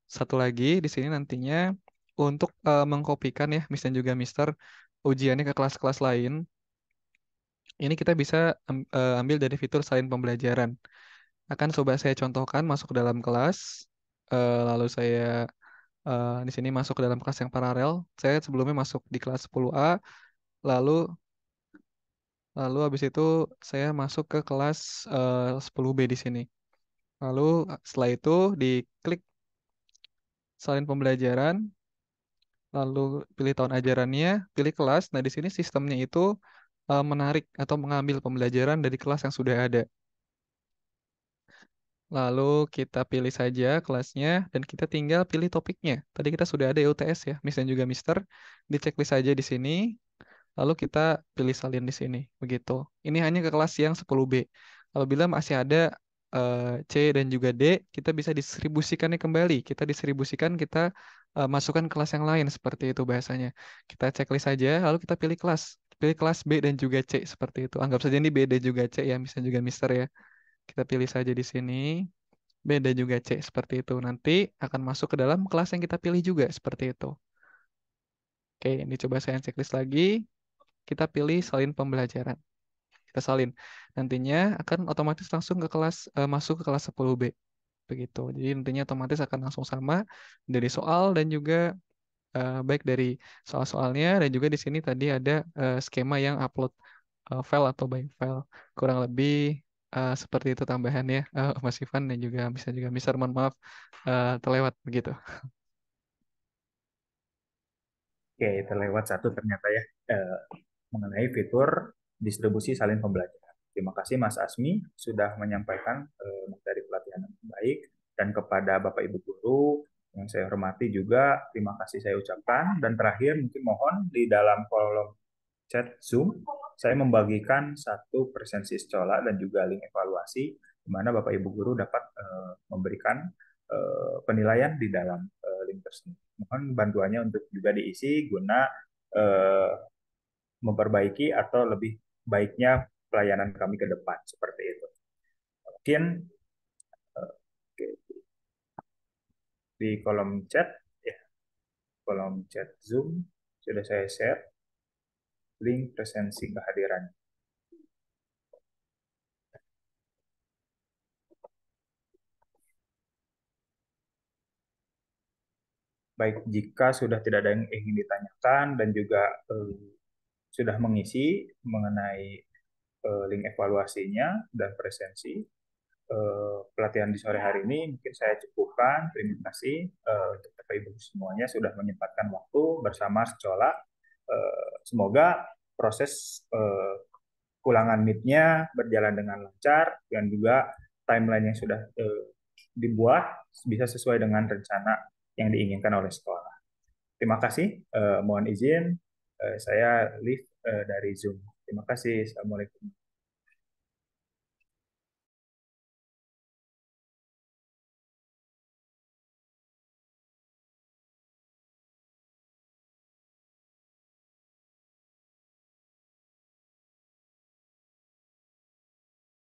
Satu lagi di sini nantinya untuk mengkopikan ya, misalnya juga Mister, ujiannya ke kelas-kelas lain. Ini kita bisa ambil dari fitur salin pembelajaran. Akan coba saya contohkan masuk ke dalam kelas, lalu saya di sini masuk ke dalam kelas yang paralel. Saya sebelumnya masuk di kelas 10A, lalu habis itu saya masuk ke kelas 10B di sini. Lalu setelah itu diklik salin pembelajaran, lalu pilih tahun ajarannya, pilih kelas. Nah, di sini sistemnya itu menarik atau mengambil pembelajaran dari kelas yang sudah ada. Lalu kita pilih saja kelasnya dan kita tinggal pilih topiknya. Tadi kita sudah ada UTS ya, misalnya juga Mister. Di checklist saja di sini. Lalu kita pilih salin di sini. Begitu. Ini hanya ke kelas yang 10B. Apabila masih ada C dan juga D, kita bisa distribusikannya kembali. Kita distribusikan, kita masukkan kelas yang lain seperti itu bahasanya. Kita checklist saja, lalu kita pilih kelas. Pilih kelas B dan juga C seperti itu. Anggap saja ini B dan juga C ya, misalnya juga Mister ya. Kita pilih saja di sini. B dan juga C seperti itu. Nanti akan masuk ke dalam kelas yang kita pilih juga seperti itu. Oke, ini coba saya checklist lagi. Kita pilih salin pembelajaran. Kita salin. Nantinya akan otomatis langsung ke kelas masuk ke kelas 10B. Begitu. Jadi nantinya otomatis akan langsung sama dari soal dan juga baik dari soal-soalnya dan juga di sini tadi ada skema yang upload file atau by file. Kurang lebih seperti itu tambahannya, Mas Ivan dan juga bisa juga Mister. Mohon maaf terlewat begitu. Oke, terlewat satu ternyata ya, mengenai fitur distribusi salin pembelajaran. Terima kasih Mas Asmi sudah menyampaikan materi pelatihan yang baik, dan kepada Bapak Ibu Guru yang saya hormati juga terima kasih saya ucapkan. Dan terakhir mungkin mohon di dalam kolom chat Zoom saya membagikan satu presensi sekolah dan juga link evaluasi di mana Bapak Ibu Guru dapat memberikan penilaian di dalam link tersebut. Mohon bantuannya untuk juga diisi guna memperbaiki atau lebih baiknya pelayanan kami ke depan seperti itu. Mungkin di kolom chat ya, kolom chat Zoom sudah saya share link presensi kehadiran. Baik, jika sudah tidak ada yang ingin ditanyakan dan juga sudah mengisi mengenai link evaluasinya dan presensi pelatihan di sore hari ini, mungkin saya cukupkan. Terima kasih untuk Bapak Ibu semuanya sudah menyempatkan waktu bersama sekolah. Semoga proses ulangan meet-nya berjalan dengan lancar dan juga timeline yang sudah dibuat bisa sesuai dengan rencana yang diinginkan oleh sekolah. Terima kasih. Mohon izin saya leave dari Zoom. Terima kasih. Assalamualaikum.